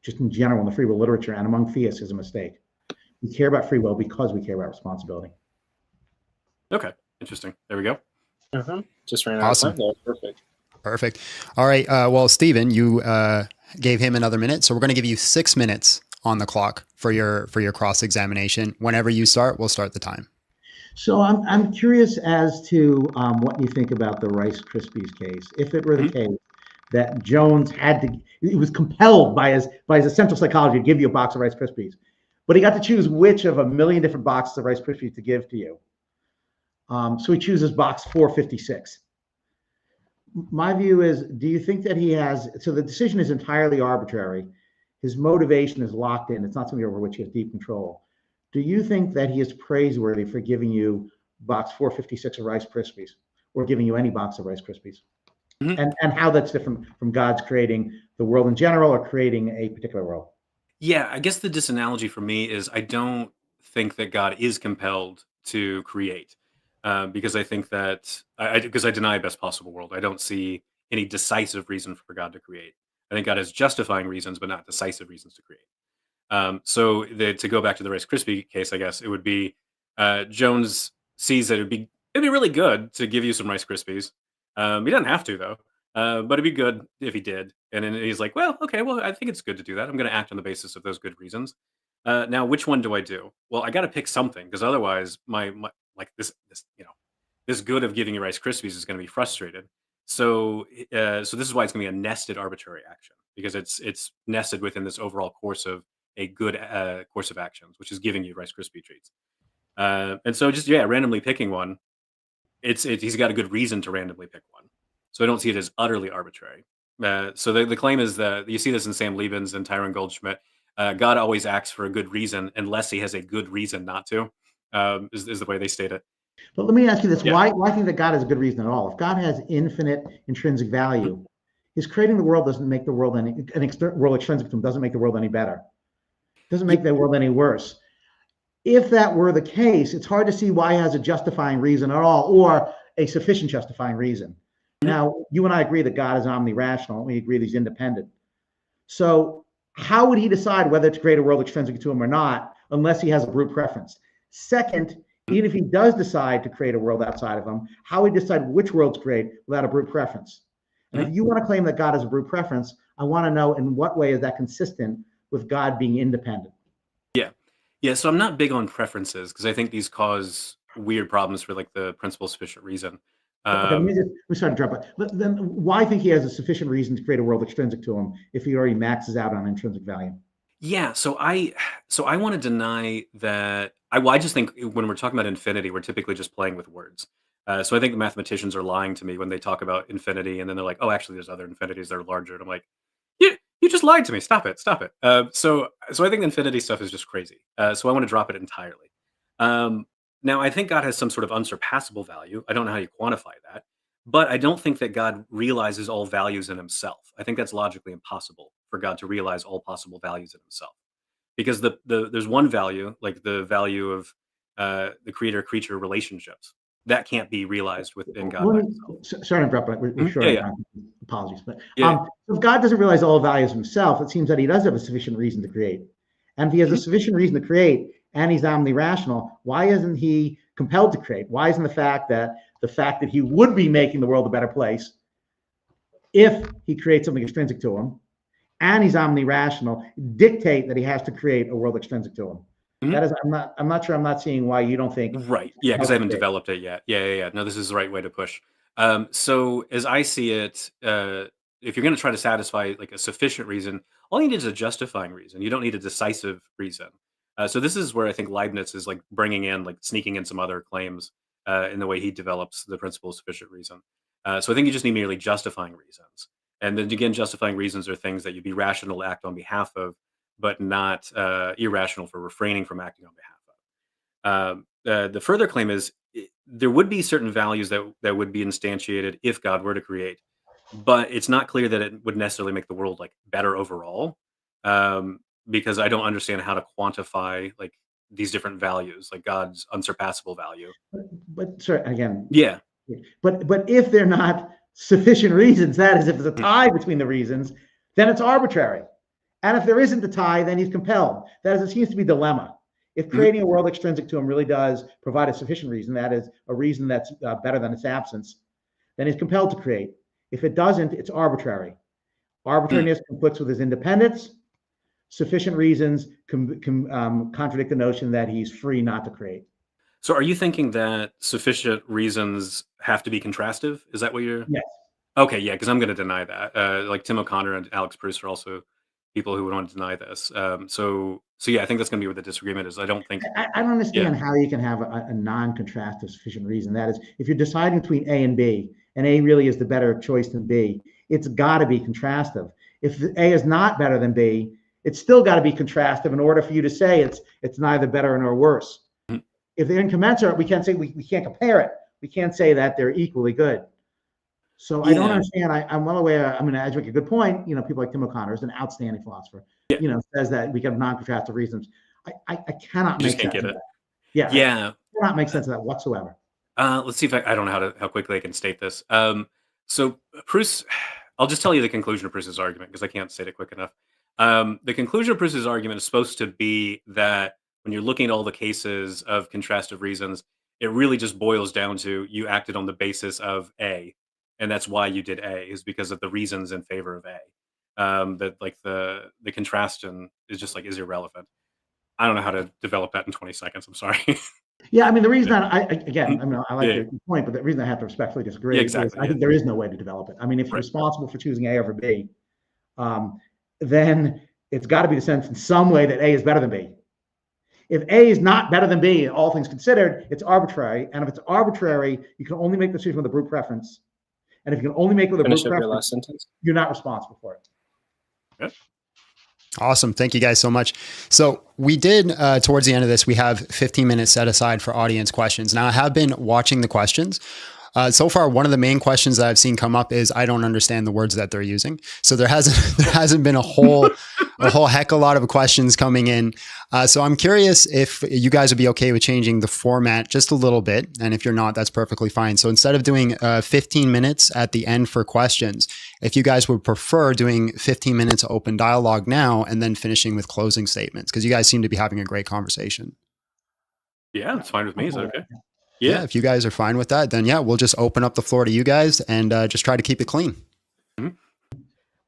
just in general in the free will literature and among theists, is a mistake. We care about free will because we care about responsibility. Okay, interesting. There we go. Just ran out of time. That was Perfect. All right. Well, Stephen, you gave him another minute, so we're going to give you 6 minutes on the clock for your cross examination. Whenever you start, we'll start the time. So I'm curious as to what you think about the Rice Krispies case. If it were the case that Jones he was compelled by his essential psychology to give you a box of Rice Krispies, but he got to choose which of a million different boxes of Rice Krispies to give to you. So he chooses box 456. My view is, do you think that so the decision is entirely arbitrary. His motivation is locked in. It's not something over which he has deep control. Do you think that he is praiseworthy for giving you box 456 of Rice Krispies or giving you any box of Rice Krispies? And how that's different from God's creating the world in general or creating a particular world? Yeah, I guess the disanalogy for me is I don't think that God is compelled to create, because I think that because I deny best possible world. I don't see any decisive reason for God to create. I think God has justifying reasons, but not decisive reasons to create. So to go back to the Rice Krispie case, I guess it would be Jones sees that it'd be really good to give you some Rice Krispies. He doesn't have to though. But it'd be good if he did. And then he's like, well, okay, well, I think it's good to do that. I'm going to act on the basis of those good reasons. Now, which one do I do? Well, I got to pick something because otherwise my this good of giving you Rice Krispies is going to be frustrated. So this is why it's going to be a nested arbitrary action, because it's nested within this overall course of a good course of actions, which is giving you Rice Krispie treats. And so just, randomly picking one, he's got a good reason to randomly pick one. So I don't see it as utterly arbitrary. So the claim is that you see this in Sam Liebens and Tyrone Goldschmidt. God always acts for a good reason unless he has a good reason not to, is the way they state it. But let me ask you this. Yeah. Why think that God has a good reason at all? If God has infinite intrinsic value, his creating the world doesn't make the world world extrinsic to him doesn't make the world any better. Doesn't make the world any worse. If that were the case, it's hard to see why he has a justifying reason at all, or a sufficient justifying reason. Now, you and I agree that God is omni-rational. We agree that he's independent. So how would he decide whether to create a world extrinsic to him or not, unless he has a brute preference? Second, even if he does decide to create a world outside of him, how would he decide which world to create without a brute preference? And if you want to claim that God has a brute preference, I want to know in what way is that consistent with God being independent? Yeah, so I'm not big on preferences because I think these cause weird problems for like the principle of sufficient reason. Okay, let me start to drop it. But then why think he has a sufficient reason to create a world extrinsic to him if he already maxes out on intrinsic value? Yeah, so I want to deny that. I just think when we're talking about infinity, we're typically just playing with words. So I think the mathematicians are lying to me when they talk about infinity, and then they're like, "Oh, actually, there's other infinities that are larger." And I'm like, you just lied to me. Stop it. Stop it. So I think the infinity stuff is just crazy. So I want to drop it entirely. Now, I think God has some sort of unsurpassable value. I don't know how you quantify that, but I don't think that God realizes all values in himself. I think that's logically impossible for God to realize all possible values in himself, because there's one value, like the value of the creator-creature relationships, that can't be realized within God by himself. Sorry to interrupt, but we're short. Yeah. Apologies. But Yeah. if God doesn't realize all values himself, it seems that he does have a sufficient reason to create. And if he has a sufficient reason to create and he's omni-rational, why isn't he compelled to create? Why isn't the fact that he would be making the world a better place if he creates something extrinsic to him and he's omni-rational dictate that he has to create a world extrinsic to him? That is, I'm not sure. I'm not seeing why you don't think. Right. Yeah, because I haven't developed it yet. Yeah. No, this is the right way to push. So as I see it, if you're going to try to satisfy like a sufficient reason, all you need is a justifying reason. You don't need a decisive reason. So this is where I think Leibniz is like sneaking in some other claims in the way he develops the principle of sufficient reason. So I think you just need merely justifying reasons. And then again, justifying reasons are things that you'd be rational to act on behalf of, but not irrational for refraining from acting on behalf of. The further claim is there would be certain values that would be instantiated if God were to create, but it's not clear that it would necessarily make the world like better overall, because I don't understand how to quantify like these different values, like God's unsurpassable value. But sorry, again. Yeah. But if they're not sufficient reasons, that is, if there's a tie between the reasons, then it's arbitrary. And if there isn't a tie, then he's compelled. That is, it seems to be a dilemma. If creating a world extrinsic to him really does provide a sufficient reason, that is a reason that's better than its absence, then he's compelled to create. If it doesn't, it's arbitrary. Arbitrariness conflicts with his independence. Sufficient reasons can contradict the notion that he's free not to create. So are you thinking that sufficient reasons have to be contrastive? Is that what you're? Yes. Okay, yeah, because I'm going to deny that. Like Tim O'Connor and Alex Bruce are also people who would want to deny this. So yeah, I think that's going to be where the disagreement is. I don't think. I don't understand how you can have a non-contrastive sufficient reason. That is, if you're deciding between A and B, and A really is the better choice than B, it's got to be contrastive. If A is not better than B, it's still got to be contrastive in order for you to say it's neither better nor worse. Mm-hmm. If they're incommensurate, we can't say we can't compare it. We can't say that they're equally good. So I don't understand. I'm well aware. I mean, as you make a good point, people like Tim O'Connor is an outstanding philosopher. Says that we can have non-contrastive reasons. I cannot make sense of that. Yeah. I cannot make sense of that whatsoever. Let's see if I don't know how quickly I can state this. So Proust, I'll just tell you the conclusion of Proust's argument because I can't state it quick enough. The conclusion of Proust's argument is supposed to be that when you're looking at all the cases of contrastive reasons, it really just boils down to you acted on the basis of A. And that's why you did A, is because of the reasons in favor of A. That like the contrast is irrelevant. I don't know how to develop that in 20 seconds. I'm sorry. Yeah, I mean, the reason I like your point, but the reason I have to respectfully disagree is I think there is no way to develop it. I mean, if you're responsible for choosing A over B, then it's got to be the sense in some way that A is better than B. If A is not better than B, all things considered, it's arbitrary. And if it's arbitrary, you can only make the decision with a brute preference. And if you can only make it with a brute preference, you're not responsible for it. Yep. Awesome. Thank you guys so much. So we did, towards the end of this, we have 15 minutes set aside for audience questions. Now I have been watching the questions. So far, one of the main questions that I've seen come up is I don't understand the words that they're using. So there hasn't been a whole a whole heck of a lot of questions coming in. So I'm curious if you guys would be okay with changing the format just a little bit. And if you're not, that's perfectly fine. So instead of doing 15 minutes at the end for questions, if you guys would prefer doing 15 minutes open dialogue now and then finishing with closing statements, because you guys seem to be having a great conversation. Yeah, it's fine with me. Is that okay? Yeah, if you guys are fine with that, then yeah, we'll just open up the floor to you guys and just try to keep it clean.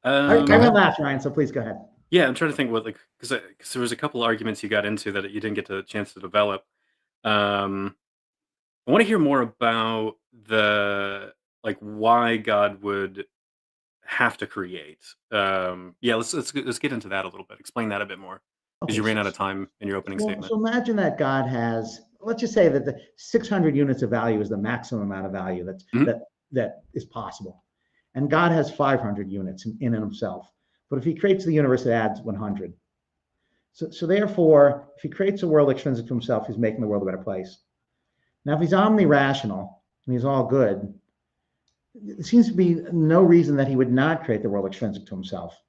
I went last, Ryan, so please go ahead. Yeah, I'm trying to think what, like, because there was a couple arguments you got into that you didn't get the chance to develop. I want to hear more about the, like, why God would have to create. Yeah, let's get into that a little bit. Explain that a bit more, because Okay, you ran out of time in your opening statement. so imagine that God has, let's just say that the 600 units of value is the maximum amount of value that is possible. And God has 500 units in and himself. But if he creates the universe, it adds 100. So therefore, if he creates a world extrinsic to himself, he's making the world a better place. Now, if he's omni-rational and he's all good, there seems to be no reason that he would not create the world extrinsic to himself.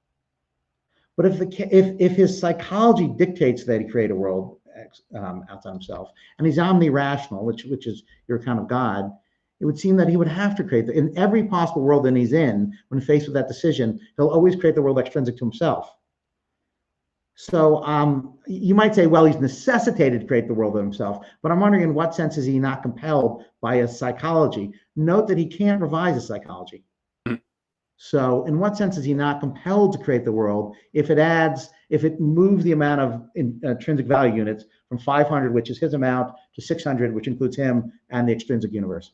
But if his psychology dictates that he create a world outside himself, and he's omni-rational, which is your kind of God, it would seem that he would have to create in every possible world that he's in. When faced with that decision, he'll always create the world extrinsic to himself. So you might say, well, he's necessitated to create the world of himself, but I'm wondering in what sense is he not compelled by his psychology? Note that he can't revise his psychology. So in what sense is he not compelled to create the world if it moves the amount of intrinsic value units from 500, which is his amount, to 600, which includes him and the extrinsic universe?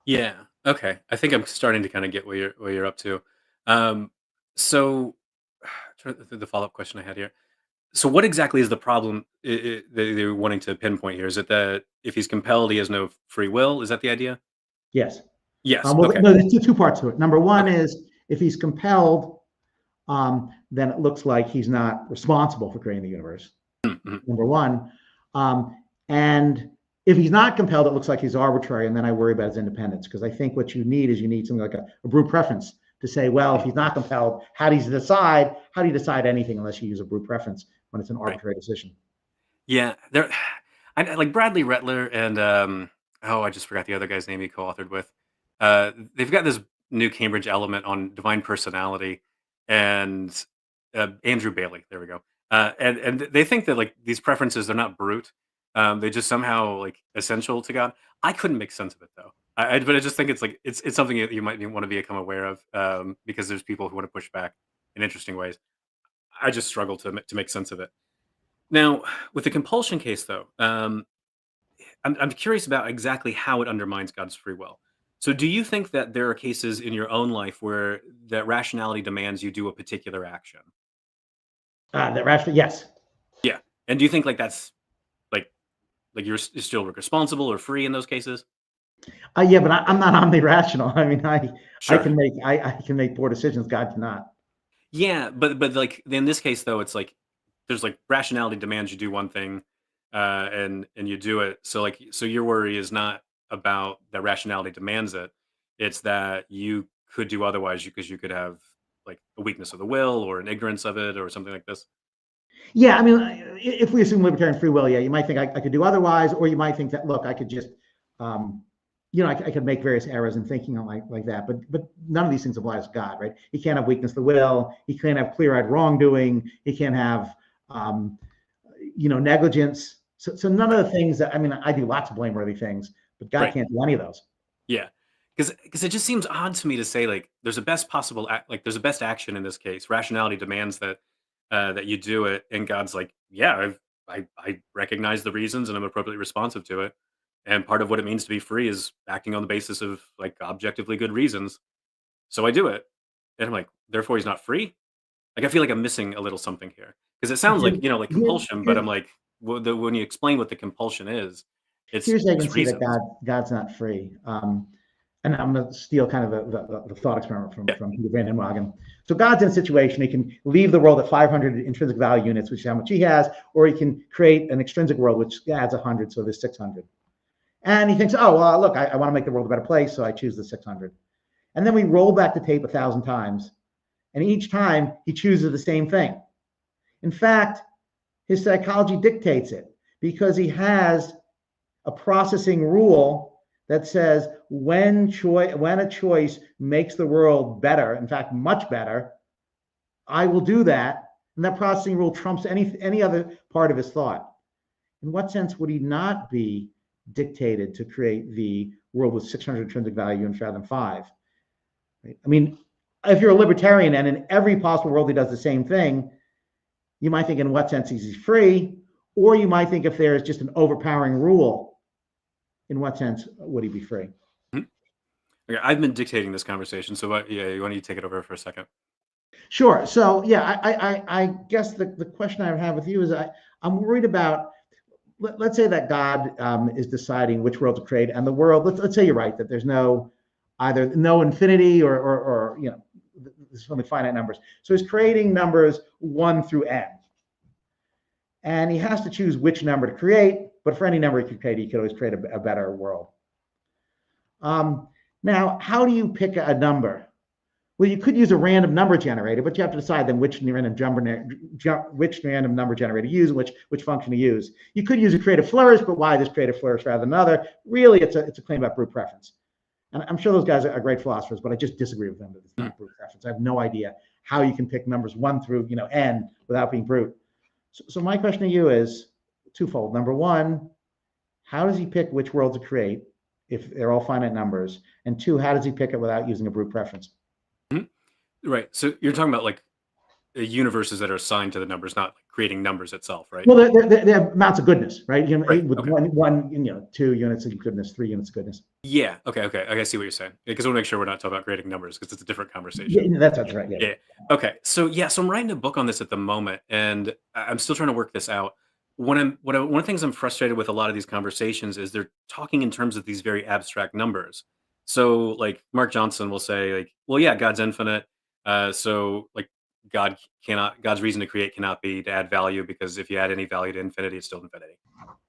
Yeah. Okay. I think I'm starting to kind of get where you're up to. So the follow-up question I had here. So what exactly is the problem that they're wanting to pinpoint here? Is it that if he's compelled, he has no free will? Is that the idea? Yes. Yes. Well, Okay. no, there's two parts to it. Number one is if he's compelled, then it looks like he's not responsible for creating the universe. Number one. And if he's not compelled, it looks like he's arbitrary, and then I worry about his independence, because I think what you need something like a brute preference to say, well, if he's not compelled, how do you decide anything unless you use a brute preference when it's an arbitrary decision? Yeah. I like Bradley Rettler and I just forgot the other guy's name he co-authored with. They've got this new Cambridge element on divine personality, and Andrew Bailey. There we go. And they think that, like, these preferences, they're not brute. They just somehow, like, essential to God. I couldn't make sense of it though. But I just think it's like it's something that you might want to become aware of, because there's people who want to push back in interesting ways. I just struggle to make sense of it. Now, with the compulsion case, though, I'm curious about exactly how it undermines God's free will. So, do you think that there are cases in your own life where that rationality demands you do a particular action? That rational, yes. Yeah, and do you think like that's like you're still responsible or free in those cases? Yeah, but I'm not omni-rational. I mean, I Sure. can make poor decisions. God cannot. Yeah, but like in this case though, it's like there's like rationality demands you do one thing, and you do it. So your worry is not about that rationality demands it. It's that you could do otherwise because you could have like a weakness of the will or an ignorance of it or something like this. Yeah, I mean, if we assume libertarian free will, yeah, you might think I could do otherwise, or you might think that, look, I could just, I could make various errors in thinking like that. But none of these things apply to God, right? He can't have weakness of the will. He can't have clear-eyed wrongdoing. He can't have, negligence. So none of the things that, I mean, I do lots of blameworthy things, but God Right. can't do any of those. Yeah, because it just seems odd to me to say like there's a best possible like there's a best action in this case. Rationality demands that you do it, and God's like, yeah, I recognize the reasons and I'm appropriately responsive to it. And part of what it means to be free is acting on the basis of like objectively good reasons. So I do it, and I'm like, therefore he's not free. Like I feel like I'm missing a little something here because it sounds like like compulsion, but I'm like, when you explain what the compulsion is, Here's how you can it's see that reasons. God's not free. And I'm going to steal kind of the thought experiment from Peter Van den Wagen. So God's in a situation, he can leave the world at 500 intrinsic value units, which is how much he has, or he can create an extrinsic world, which adds 100, so there's 600. And he thinks, oh, well, look, I want to make the world a better place, so I choose the 600. And then we roll back the tape 1,000 times, And each time he chooses the same thing. In fact, his psychology dictates it because he has a processing rule that says when a choice makes the world better, in fact, much better, I will do that. And that processing rule trumps any other part of his thought. In what sense would he not be dictated to create the world with 600 intrinsic value units rather than 5? Right? I mean, if you're a libertarian and in every possible world he does the same thing, you might think in what sense is he free, or you might think if there is just an overpowering rule, in what sense would he be free? Okay, I've been dictating this conversation, so yeah, you want to take it over for a second? Sure. So yeah, I guess the question I have with you is I'm worried about, let's say that God is deciding which world to create, and the world, let's say you're right, that there's either no infinity or there's only finite numbers. So he's creating numbers 1 through n. And he has to choose which number to create, but for any number he could create, he could always create a better world. Now, how do you pick a number? Well, you could use a random number generator, but you have to decide then which random number generator to use and which function to use. You could use a creative flourish, but why this creative flourish rather than another? Really, it's a claim about brute preference. And I'm sure those guys are great philosophers, but I just disagree with them that it's not brute preference. I have no idea how you can pick numbers 1 through n without being brute. So my question to you is twofold. Number one, how does he pick which world to create if they're all finite numbers? And 2, how does he pick it without using a brute preference? Right. So you're talking about like universes that are assigned to the numbers, not like creating numbers itself, right? Well, they're amounts of goodness, right? Right. With Okay. one, 2 units of goodness, 3 units of goodness. Yeah. Okay. I see what you're saying. Because I want to make sure we're not talking about creating numbers because it's a different conversation. Yeah, that's right. Yeah. Yeah. Okay. So I'm writing a book on this at the moment, and I'm still trying to work this out. One of the things I'm frustrated with a lot of these conversations is they're talking in terms of these very abstract numbers. So like Mark Johnson will say like, well, yeah, God's infinite. So like God's reason to create cannot be to add value, because if you add any value to infinity, it's still infinity.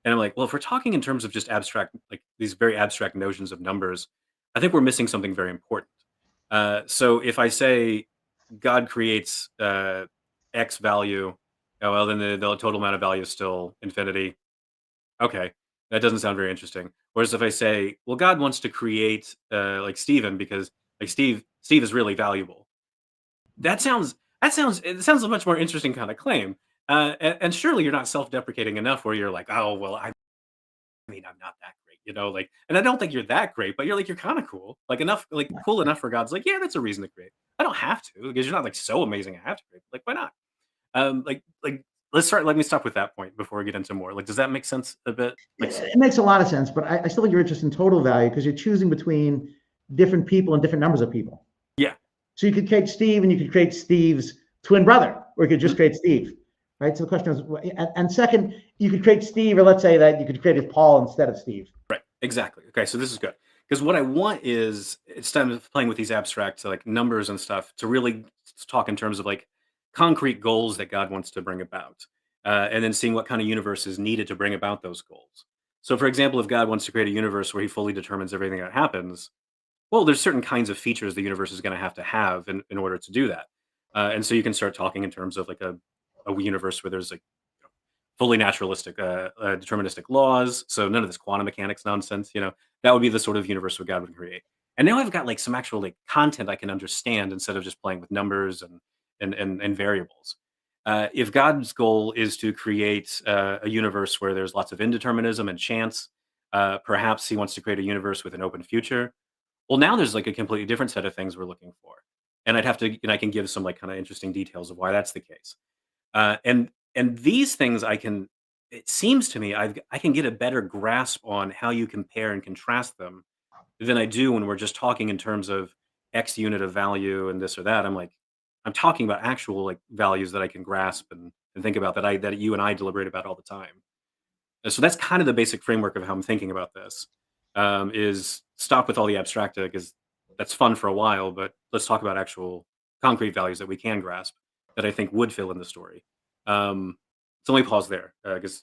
And I'm like, well, if we're talking in terms of just abstract, like these very abstract notions of numbers, I think we're missing something very important. So if I say God creates X value, oh, well, then the total amount of value is still infinity. Okay, that doesn't sound very interesting. Whereas if I say, well, God wants to create like Stephen because like Steve is really valuable. It sounds a much more interesting kind of claim. And surely you're not self-deprecating enough where you're like, oh, well, I mean, I'm not that great, like, and I don't think you're that great, but you're kind of cool, like enough, like cool enough for God's like, yeah, that's a reason to create. I don't have to, because you're not like so amazing I have to create. Like, why not? Like let me stop with that point before we get into more. Like, does that make sense a bit? Like, It makes a lot of sense, but I still think you're interested in total value because you're choosing between different people and different numbers of people. yeah. So you could create Steve and you could create Steve's twin brother, or you could just create Steve, right? So the question is, and second, you could create Steve, or let's say that you could create Paul instead of Steve. Right. Exactly. Okay. So this is good, because what I want is, instead of playing with these abstract like numbers and stuff, to really talk in terms of like concrete goals that God wants to bring about, and then seeing what kind of universe is needed to bring about those goals. So, for example, if God wants to create a universe where he fully determines everything that happens, well, there's certain kinds of features the universe is going to have in order to do that. And so you can start talking in terms of like a universe where there's like fully naturalistic, deterministic laws. So none of this quantum mechanics nonsense, that would be the sort of universe where God would create. And now I've got like some actual like content I can understand instead of just playing with numbers and variables. If God's goal is to create a universe where there's lots of indeterminism and chance, perhaps he wants to create a universe with an open future. Well, now there's like a completely different set of things we're looking for. And I can give some like kind of interesting details of why that's the case. And these things it seems to me, I can get a better grasp on how you compare and contrast them than I do when we're just talking in terms of X unit of value and this or that. I'm talking about actual like values that I can grasp and think about, that you and I deliberate about all the time. So that's kind of the basic framework of how I'm thinking about this. Is stop with all the abstracta, because that's fun for a while, but let's talk about actual concrete values that we can grasp that I think would fill in the story. So let me pause there, because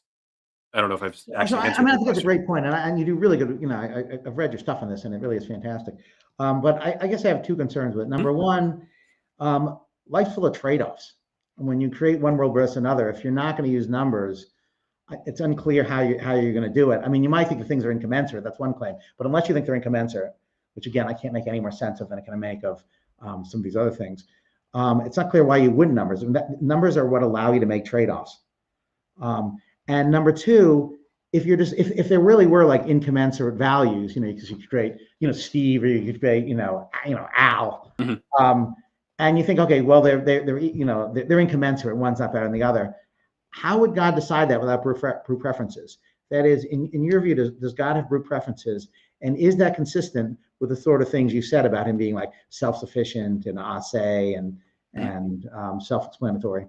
I don't know if I've actually answered I your think that's a question. great point, and you do really good. I've read your stuff on this, and it really is fantastic. But I guess I have 2 concerns with it. Number one, life's full of trade-offs. And when you create one world versus another, if you're not going to use numbers, it's unclear how you're going to do it. I mean, you might think the things are incommensurate. That's one claim. But unless you think they're incommensurate, which again, I can't make any more sense of than I can make of some of these other things, it's not clear why you wouldn't numbers. Numbers are what allow you to make trade-offs. And number two, if there really were like incommensurate values, because you could create, Steve, or you could create, Al, and you think, okay, well, they're incommensurate. One's not better than the other. How would God decide that without brute preferences? That is, in your view, does God have brute preferences? And is that consistent with the sort of things you said about him being like self-sufficient and ase and self-explanatory?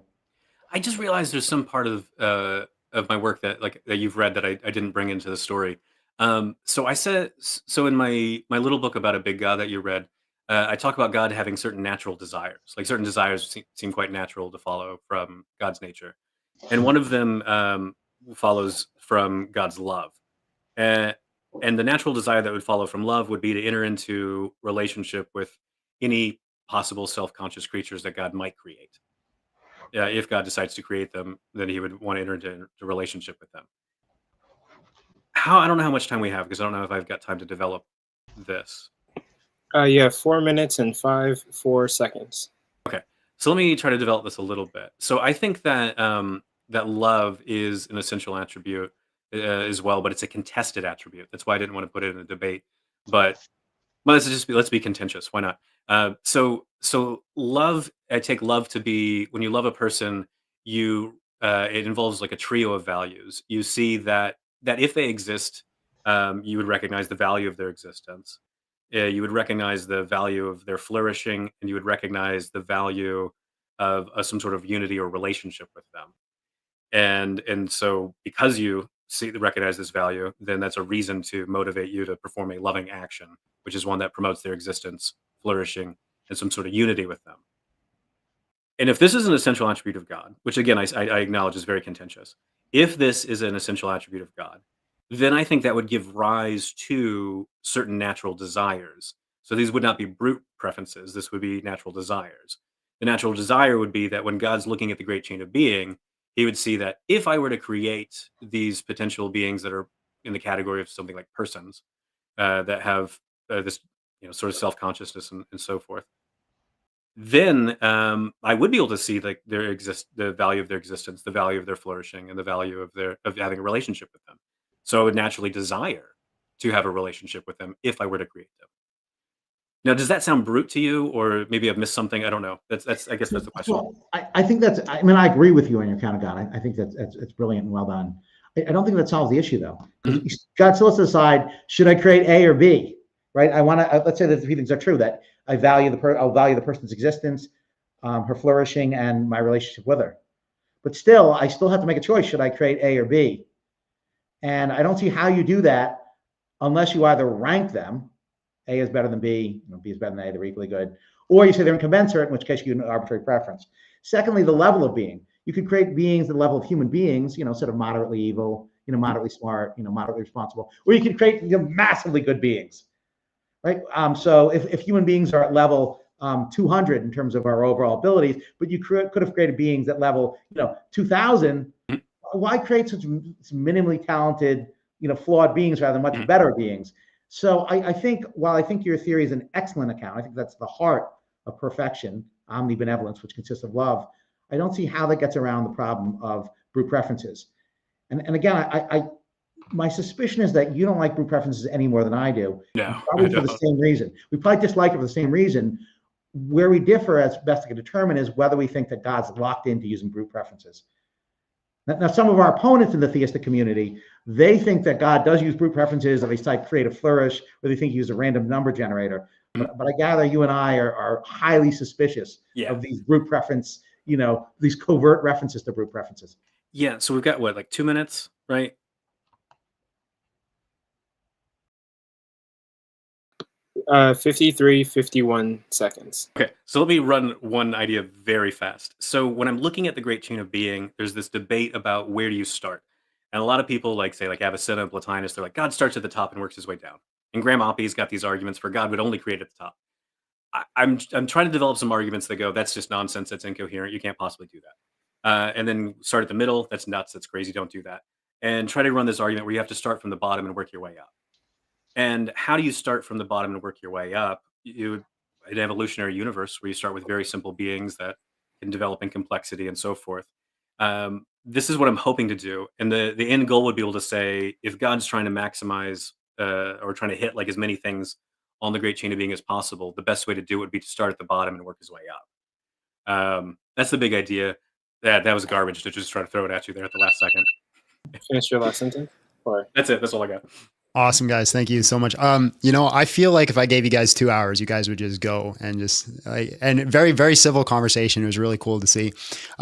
I just realized there's some part of my work that you've read that I didn't bring into the story. So I said, so in my little book about a big God that you read, I talk about God having certain natural desires. Like certain desires seem quite natural to follow from God's nature. And one of them follows from God's love. And the natural desire that would follow from love would be to enter into relationship with any possible self-conscious creatures that God might create. If God decides to create them, then he would want to enter into a relationship with them. I don't know how much time we have, because I don't know if I've got time to develop this. You have 4 minutes and 4 seconds. Okay, so let me try to develop this a little bit. So I think that that love is an essential attribute as well, but it's a contested attribute. That's why I didn't want to put it in a debate. But let's be contentious. Why not? So love. I take love to be, when you love a person, it involves like a trio of values. You see that if they exist, you would recognize the value of their existence. You would recognize the value of their flourishing, and you would recognize the value of some sort of unity or relationship with them. And so because you recognize this value, then that's a reason to motivate you to perform a loving action, which is one that promotes their existence, flourishing, and some sort of unity with them. And if this is an essential attribute of God, which again I acknowledge is very contentious, if this is an essential attribute of God, then I think that would give rise to certain natural desires. So these would not be brute preferences. This would be natural desires. The natural desire would be that when God's looking at the great chain of being, he would see that if I were to create these potential beings that are in the category of something like persons that have this sort of self-consciousness and so forth, then I would be able to see like the value of their existence, the value of their flourishing, and the value of having a relationship with them. So I would naturally desire to have a relationship with them if I were to create them. Now, does that sound brute to you, or maybe I've missed something? I don't know. I guess that's the question. Well, I think I agree with you on your account of God. I think it's brilliant and well done. I don't think that solves the issue though. God still has to decide, should I create A or B? Right? Let's say that the few things are true, that I'll value the person's existence, her flourishing, and my relationship with her. But still, I still have to make a choice. Should I create A or B? And I don't see how you do that unless you either rank them. A is better than B, B is better than A, they're equally good. Or you say they're incommensurate, in which case you get an arbitrary preference. Secondly, the level of being. You could create beings at the level of human beings, sort of moderately evil, moderately smart, moderately responsible. Or you could create massively good beings, right? So if human beings are at level 200 in terms of our overall abilities, but you could have created beings at level 2000, why create such minimally talented, flawed beings rather than much better beings? So I think, while I think your theory is an excellent account, I think that's the heart of perfection, omnibenevolence, which consists of love. I don't see how that gets around the problem of brute preferences. And again, my suspicion is that you don't like brute preferences any more than I do. No, probably for the same reason. We probably dislike it for the same reason. Where we differ, as best I can determine, is whether we think that God's locked into using brute preferences. Now, some of our opponents in the theistic community, they think that God does use brute preferences, or they cite creative flourish, or they think he used a random number generator. But I gather you and I are highly suspicious of these brute preference, these covert references to brute preferences. Yeah. So we've got like 2 minutes, right? 51 seconds. Okay, so let me run one idea very fast. So when I'm looking at the great chain of being, there's this debate about where do you start. And a lot of people say Avicenna and Plotinus, they're like, God starts at the top and works his way down. And Graham Oppie's got these arguments for God would only create at the top. I'm trying to develop some arguments that go, that's just nonsense, that's incoherent, you can't possibly do that. And then start at the middle, that's nuts, that's crazy, don't do that. And try to run this argument where you have to start from the bottom and work your way up. And how do you start from the bottom and work your way up? An evolutionary universe where you start with very simple beings that can develop in complexity and so forth. This is what I'm hoping to do. And the end goal would be able to say, if God's trying to maximize or trying to hit like as many things on the great chain of being as possible, the best way to do it would be to start at the bottom and work his way up. That's the big idea. That was garbage to just try to throw it at you there at the last second. Finish your last sentence? Or That's it. That's all I got. Awesome, guys. Thank you so much. I feel like if I gave you guys 2 hours, you guys would just go and and very, very civil conversation. It was really cool to see.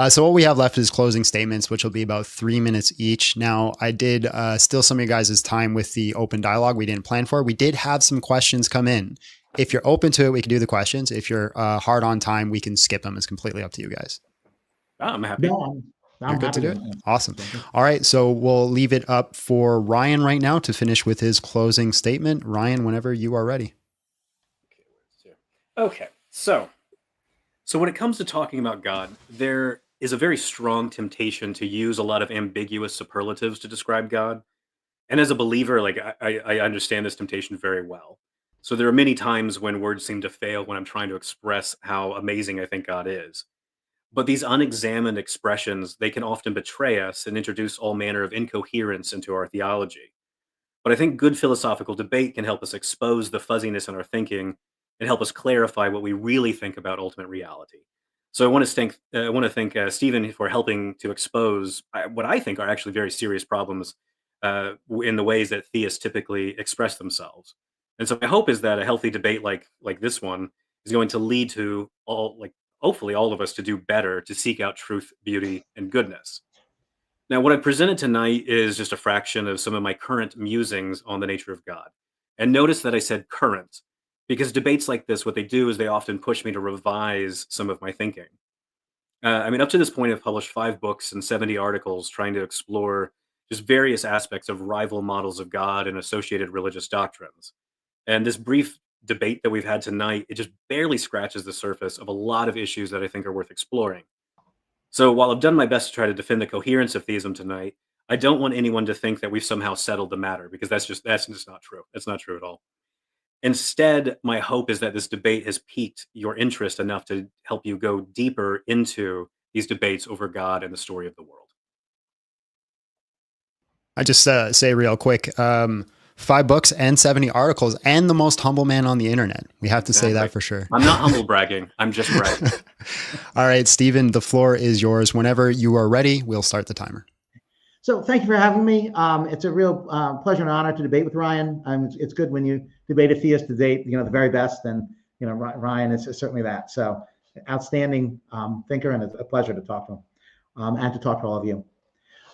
So what we have left is closing statements, which will be about 3 minutes each. Now, I did steal some of you guys' time with the open dialogue we didn't plan for. We did have some questions come in. If you're open to it, we can do the questions. If you're hard on time, we can skip them. It's completely up to you guys. I'm happy. No, I'm You're good to do happy it? Awesome. All right. So we'll leave it up for Ryan right now to finish with his closing statement. Ryan, whenever you are ready. Okay. So when it comes to talking about God, there is a very strong temptation to use a lot of ambiguous superlatives to describe God. And as a believer, like I understand this temptation very well. So there are many times when words seem to fail when I'm trying to express how amazing I think God is. But these unexamined expressions, they can often betray us and introduce all manner of incoherence into our theology. But I think good philosophical debate can help us expose the fuzziness in our thinking and help us clarify what we really think about ultimate reality. So I want to thank Stephen for helping to expose what I think are actually very serious problems in the ways that theists typically express themselves. And so my hope is that a healthy debate like this one is going to lead to hopefully all of us to do better to seek out truth, beauty, and goodness. Now, what I presented tonight is just a fraction of some of my current musings on the nature of God. And notice that I said current, because debates like this, what they do is they often push me to revise some of my thinking. Up to this point, I've published 5 books and 70 articles trying to explore just various aspects of rival models of God and associated religious doctrines. And this brief debate that we've had tonight, it just barely scratches the surface of a lot of issues that I think are worth exploring. So while I've done my best to try to defend the coherence of theism tonight, I don't want anyone to think that we've somehow settled the matter, because that's just not true. That's not true at all. Instead, my hope is that this debate has piqued your interest enough to help you go deeper into these debates over God and the story of the world. I just say real quick, 5 books and 70 articles and the most humble man on the internet. We have to say that for sure. I'm not humble bragging. I'm just bragging. All right, Stephen, the floor is yours. Whenever you are ready, we'll start the timer. So thank you for having me. It's a real pleasure and honor to debate with Ryan. It's good when you debate a theist to date, the very best, and Ryan is certainly that. So outstanding thinker, and it's a pleasure to talk to him and to talk to all of you.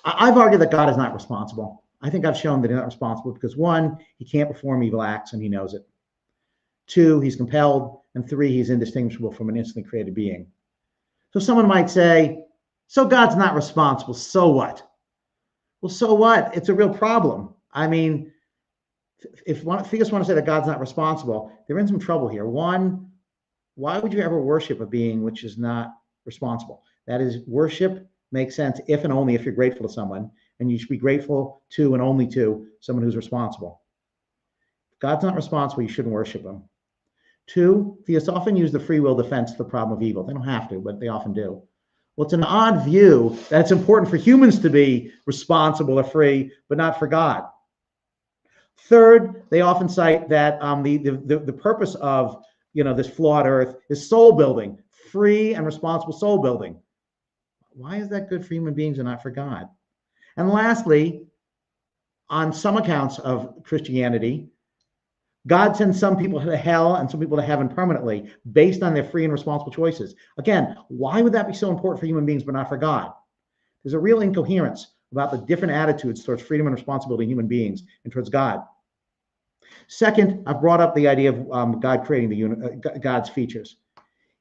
I've argued that God is not responsible. I think I've shown that he's not responsible because 1, he can't perform evil acts and he knows it. 2, he's compelled, and 3, he's indistinguishable from an instantly created being. So someone might say, so God's not responsible, so what? Well, so what? It's a real problem. If theists want to say that God's not responsible, they're in some trouble here. 1, why would you ever worship a being which is not responsible? That is, worship makes sense if and only if you're grateful to someone, and you should be grateful to and only to someone who's responsible. If God's not responsible, you shouldn't worship him. 2, theists often use the free will defense to the problem of evil. They don't have to, but they often do. Well, it's an odd view that it's important for humans to be responsible or free, but not for God. 3rd, they often cite that the purpose of this flawed earth is soul building, free and responsible soul building. Why is that good for human beings and not for God? And lastly, on some accounts of Christianity, God sends some people to hell and some people to heaven permanently based on their free and responsible choices. Again, why would that be so important for human beings but not for God? There's a real incoherence about the different attitudes towards freedom and responsibility in human beings and towards God. Second, I've brought up the idea of God creating God's features.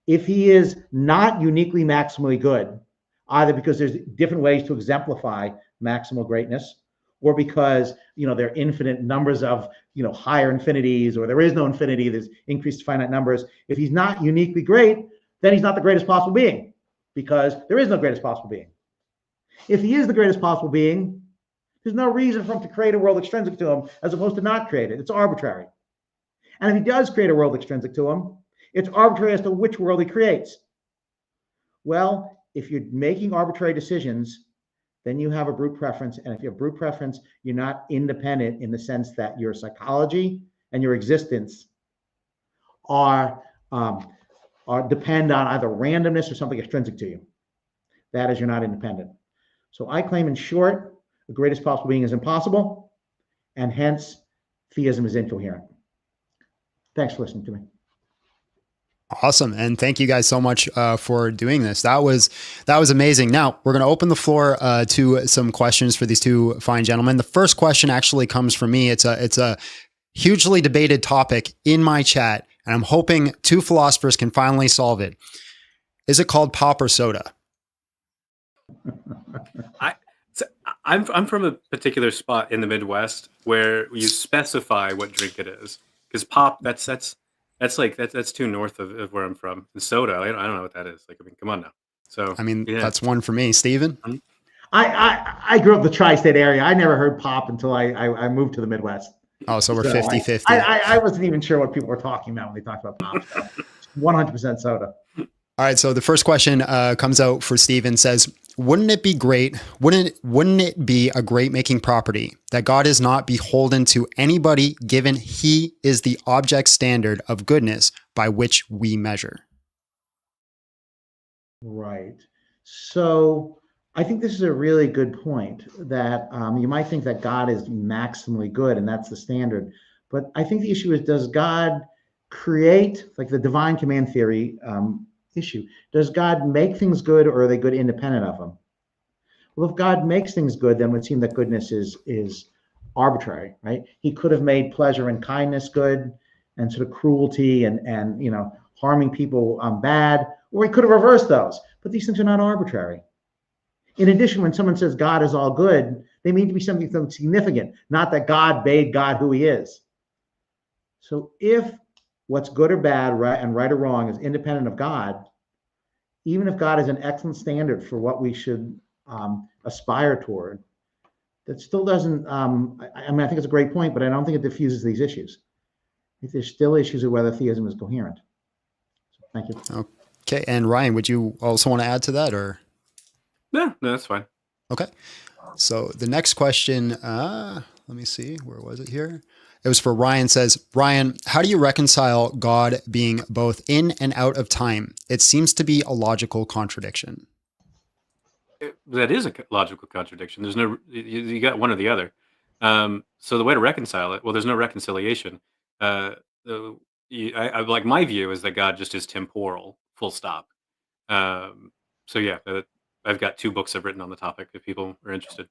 If he is not uniquely maximally good, either because there's different ways to exemplify maximal greatness, or because, there are infinite numbers of, higher infinities, or there is no infinity, there's increased finite numbers. If he's not uniquely great, then he's not the greatest possible being, because there is no greatest possible being. If he is the greatest possible being, there's no reason for him to create a world extrinsic to him as opposed to not create it. It's arbitrary. And if he does create a world extrinsic to him, it's arbitrary as to which world he creates. Well, if you're making arbitrary decisions, then you have a brute preference. And if you have brute preference, you're not independent in the sense that your psychology and your existence are depend on either randomness or something extrinsic to you. That is, you're not independent. So I claim, in short, the greatest possible being is impossible, and hence theism is incoherent. Thanks for listening to me. Awesome. And thank you guys so much for doing this. That was amazing. Now we're going to open the floor to some questions for these two fine gentlemen. The first question actually comes from me. It's a hugely debated topic in my chat, and I'm hoping two philosophers can finally solve it. Is it called pop or soda? I'm from a particular spot in the Midwest where you specify what drink it is, because pop that's too north of where I'm from. And soda, I don't know what that is. Like, I mean, come on now. So yeah. That's one for me. Steven? I grew up in the tri-state area. I never heard pop until I moved to the Midwest. Oh, so we're 50-50. I wasn't even sure what people were talking about when they talked about pop. 100% soda. All right. So the first question comes out for Steven. Says, wouldn't it be great? Wouldn't it be a great making property that God is not beholden to anybody, given he is the object standard of goodness by which we measure? Right. So I think this is a really good point, that you might think that God is maximally good and that's the standard. But I think the issue is, does God create, like the divine command theory issue, does God make things good, or are they good independent of him? Well, if God makes things good, then it would seem that goodness is arbitrary, right? He could have made pleasure and kindness good, and sort of cruelty and harming people bad, or he could have reversed those. But these things are not arbitrary. In addition, when someone says God is all good, they mean to be something significant, not that God made God who he is. So if what's good or bad, right or wrong, is independent of God, even if God is an excellent standard for what we should aspire toward, that still doesn't, I think it's a great point, but I don't think it diffuses these issues. There's still issues of whether theism is coherent. So, thank you. Okay. And Ryan, would you also want to add to that, or? No, that's fine. Okay. So the next question, let me see, where was it here? It was for Ryan. Says, Ryan, how do you reconcile God being both in and out of time? It seems to be a logical contradiction. That is a logical contradiction. There's no, you got one or the other. So the way to reconcile it, well, there's no reconciliation. Like my view is that God just is temporal, full stop. So yeah, I've got 2 books I've written on the topic if people are interested.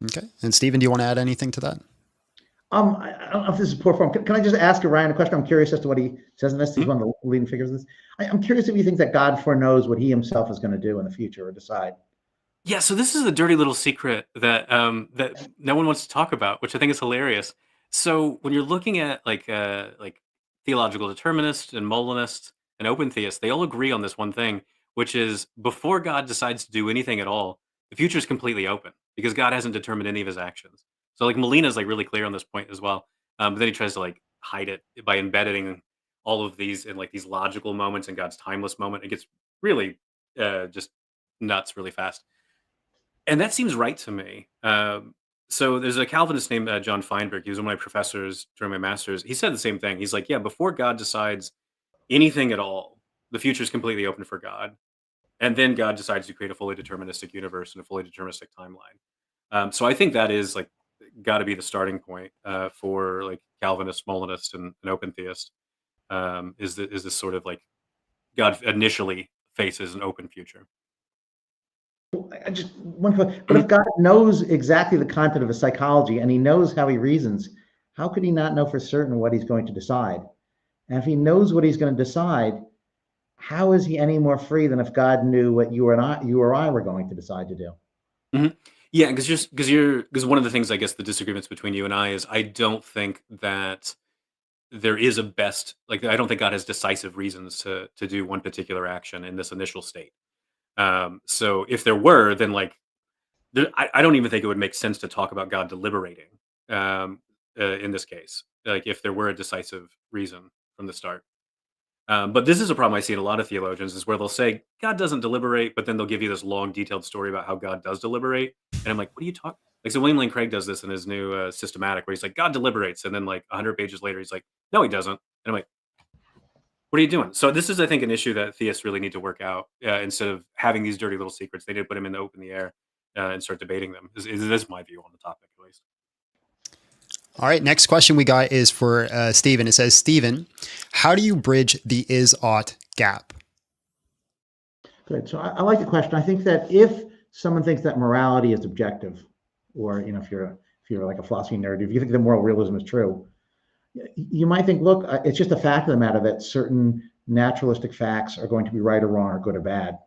Okay. And Steven, do you want to add anything to that? I don't know if this is poor form. Can I just ask Ryan a question? I'm curious as to what he says in this. He's one of the leading figures in this. I'm curious if you think that God foreknows what he himself is going to do in the future or decide. Yeah, so this is a dirty little secret that that no one wants to talk about, which I think is hilarious. So when you're looking at like theological determinists and Mullinists and open theists, they all agree on this one thing, which is before God decides to do anything at all, the future is completely open because God hasn't determined any of his actions. So like Molina is like really clear on this point as well. But then he tries to like hide it by embedding all of these in like these logical moments in God's timeless moment. It gets really just nuts really fast. And that seems right to me. So there's a Calvinist named John Feinberg. He was one of my professors during my master's. He said the same thing. He's like, yeah, before God decides anything at all, the future is completely open for God. And then God decides to create a fully deterministic universe and a fully deterministic timeline. So I think that is like got to be the starting point for like Calvinist, Molinist, and open theist. Is this sort of like God initially faces an open future? I just one question. But if God knows exactly the content of his psychology and he knows how he reasons, how could he not know for certain what he's going to decide? And if he knows what he's going to decide, how is he any more free than if God knew what you or I were going to decide to do? Mhm. Yeah, because one of the things, I guess, the disagreements between you and I is I don't think that there is a best, like, I don't think God has decisive reasons to do one particular action in this initial state. So if there were, then like I don't even think it would make sense to talk about God deliberating um, in this case. Like if there were a decisive reason from the start. But this is a problem I see in a lot of theologians is where they'll say God doesn't deliberate, but then they'll give you this long, detailed story about how God does deliberate, and I'm like, what are you talking? Like, so William Lane Craig does this in his new systematic, where he's like, God deliberates, and then like 100 pages later, he's like, no, he doesn't, and I'm like, what are you doing? So this is, I think, an issue that theists really need to work out instead of having these dirty little secrets. They need to put them in the open the air and start debating them. Is my view on the topic, at least. All right. Next question we got is for Stephen. It says, Stephen, how do you bridge the is-ought gap? Good. So I like the question. I think that if someone thinks that morality is objective, or if you're like a philosophy nerd, if you think that moral realism is true, you might think, look, it's just a fact of the matter that certain naturalistic facts are going to be right or wrong or good or bad.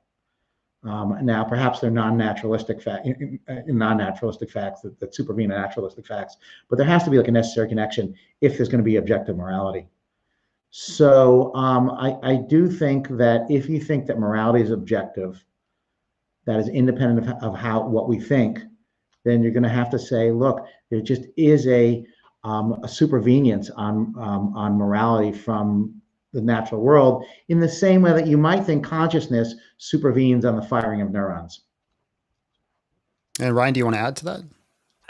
Now, perhaps they're non-naturalistic facts that supervene naturalistic facts, but there has to be like a necessary connection if there's going to be objective morality. So I do think that if you think that morality is objective, that is independent of what we think, then you're going to have to say, look, there just is a supervenience on morality from the natural world, in the same way that you might think consciousness supervenes on the firing of neurons. And Ryan, do you want to add to that?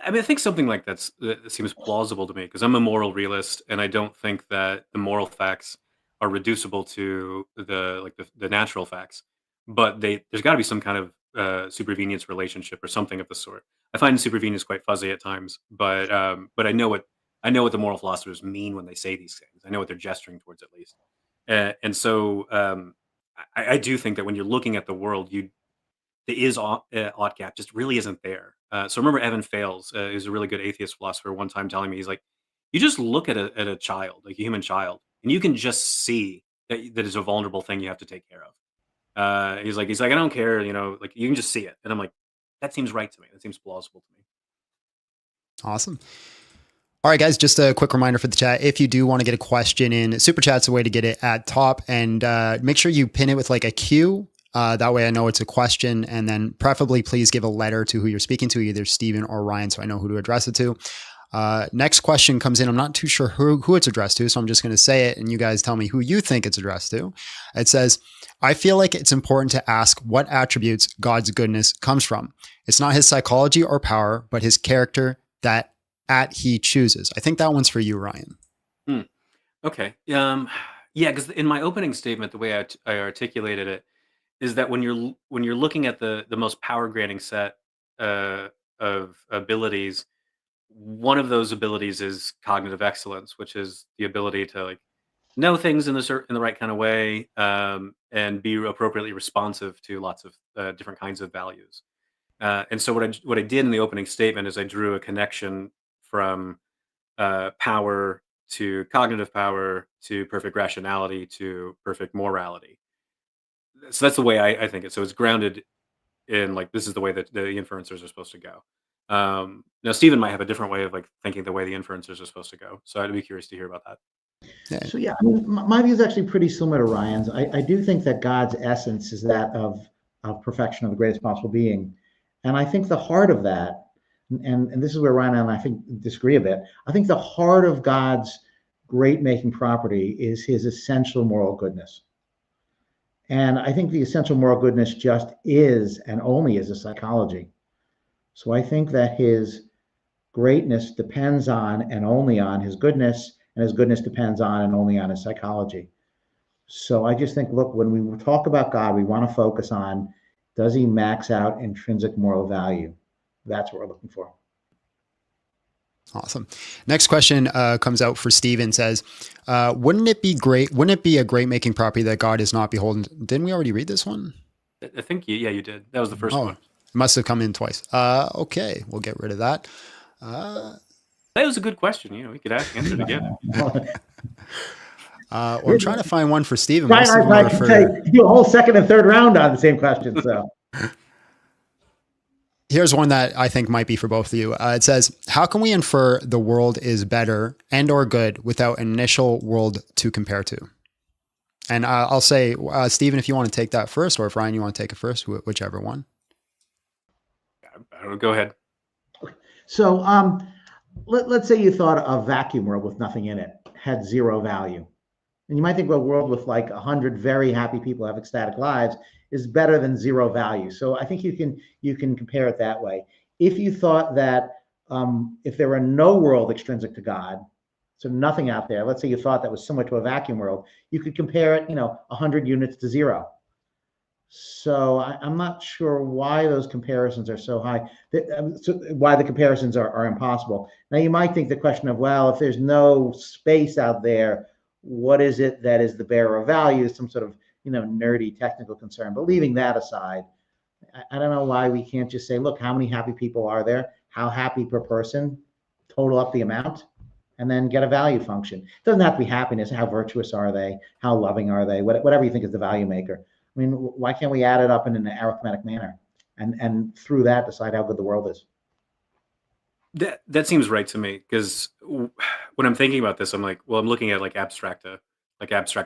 I mean, I think something like that seems plausible to me because I'm a moral realist, and I don't think that the moral facts are reducible to the natural facts. But there's got to be some kind of supervenience relationship or something of the sort. I find supervenience quite fuzzy at times, but I know what the moral philosophers mean when they say these things. I know what they're gesturing towards, at least. And so I do think that when you're looking at the world, the ought gap just really isn't there. So remember Evan Fales, who's a really good atheist philosopher, one time telling me, he's like, you just look at a child, like a human child, and you can just see that is a vulnerable thing you have to take care of. He's like, I don't care, like you can just see it. And I'm like, that seems right to me. That seems plausible to me. Awesome. All right, guys, just a quick reminder for the chat. If you do want to get a question in, Super Chat's a way to get it at top, and make sure you pin it with like a Q. That way I know it's a question, and then preferably please give a letter to who you're speaking to, either Stephen or Ryan, so I know who to address it to. Next question comes in. I'm not too sure who it's addressed to, so I'm just going to say it, and you guys tell me who you think it's addressed to. It says, I feel like it's important to ask what attributes God's goodness comes from. It's not his psychology or power, but his character that he chooses. I think that one's for you, Ryan. Okay. Yeah, because in my opening statement, the way I articulated it is that when you're looking at the most power granting set of abilities, one of those abilities is cognitive excellence, which is the ability to like know things in the right kind of way and be appropriately responsive to lots of different kinds of values. And so what I did in the opening statement is I drew a connection from power to cognitive power to perfect rationality to perfect morality. So that's the way I think it. So it's grounded in like this is the way that the inferencers are supposed to go. Now Stephen might have a different way of like thinking the way the inferencers are supposed to go. So I'd be curious to hear about that. Yeah. So yeah, I mean, my view is actually pretty similar to Ryan's. I do think that God's essence is that of perfection of the greatest possible being, and I think the heart of that, and this is where Ryan and I think disagree a bit. I think the heart of God's great making property is his essential moral goodness. And I think the essential moral goodness just is and only is a psychology. So I think that his greatness depends on and only on his goodness, and his goodness depends on and only on his psychology. So I just think, look, when we talk about God, we want to focus on, does he max out intrinsic moral value? That's what we're looking for. Awesome. Next question comes out for Stephen. Says, wouldn't it be a great making property that God is not beholden? Didn't we already read this one? I think you did. That was the first one. It must have come in twice. Okay, we'll get rid of that. That was a good question. We could answer it again. Well, I'm trying to find one for Stephen. Ryan and I can do a whole second and third round on the same question. So Here's one that I think might be for both of you. It says, how can we infer the world is better and or good without an initial world to compare to? And I'll say, Stephen, if you want to take that first, or if Ryan, you want to take it first, whichever one. I don't know, go ahead. So let's say you thought a vacuum world with nothing in it had zero value. And you might think, well, a world with like 100 very happy people have ecstatic lives is better than zero value. So I think you can compare it that way. If you thought that if there were no world extrinsic to God, so nothing out there, let's say you thought that was similar to a vacuum world, you could compare it, 100 units to zero. So I'm not sure why those comparisons are so high, why the comparisons are impossible. Now, you might think the question of, well, if there's no space out there, what is it that is the bearer of value? Some sort of, nerdy technical concern. But leaving that aside, I don't know why we can't just say, look, how many happy people are there? How happy per person? Total up the amount, and then get a value function. It doesn't have to be happiness. How virtuous are they? How loving are they? Whatever you think is the value maker. I mean, why can't we add it up in an arithmetic manner and through that decide how good the world is? That seems right to me, because when I'm thinking about this, I'm like, well, I'm looking at like abstract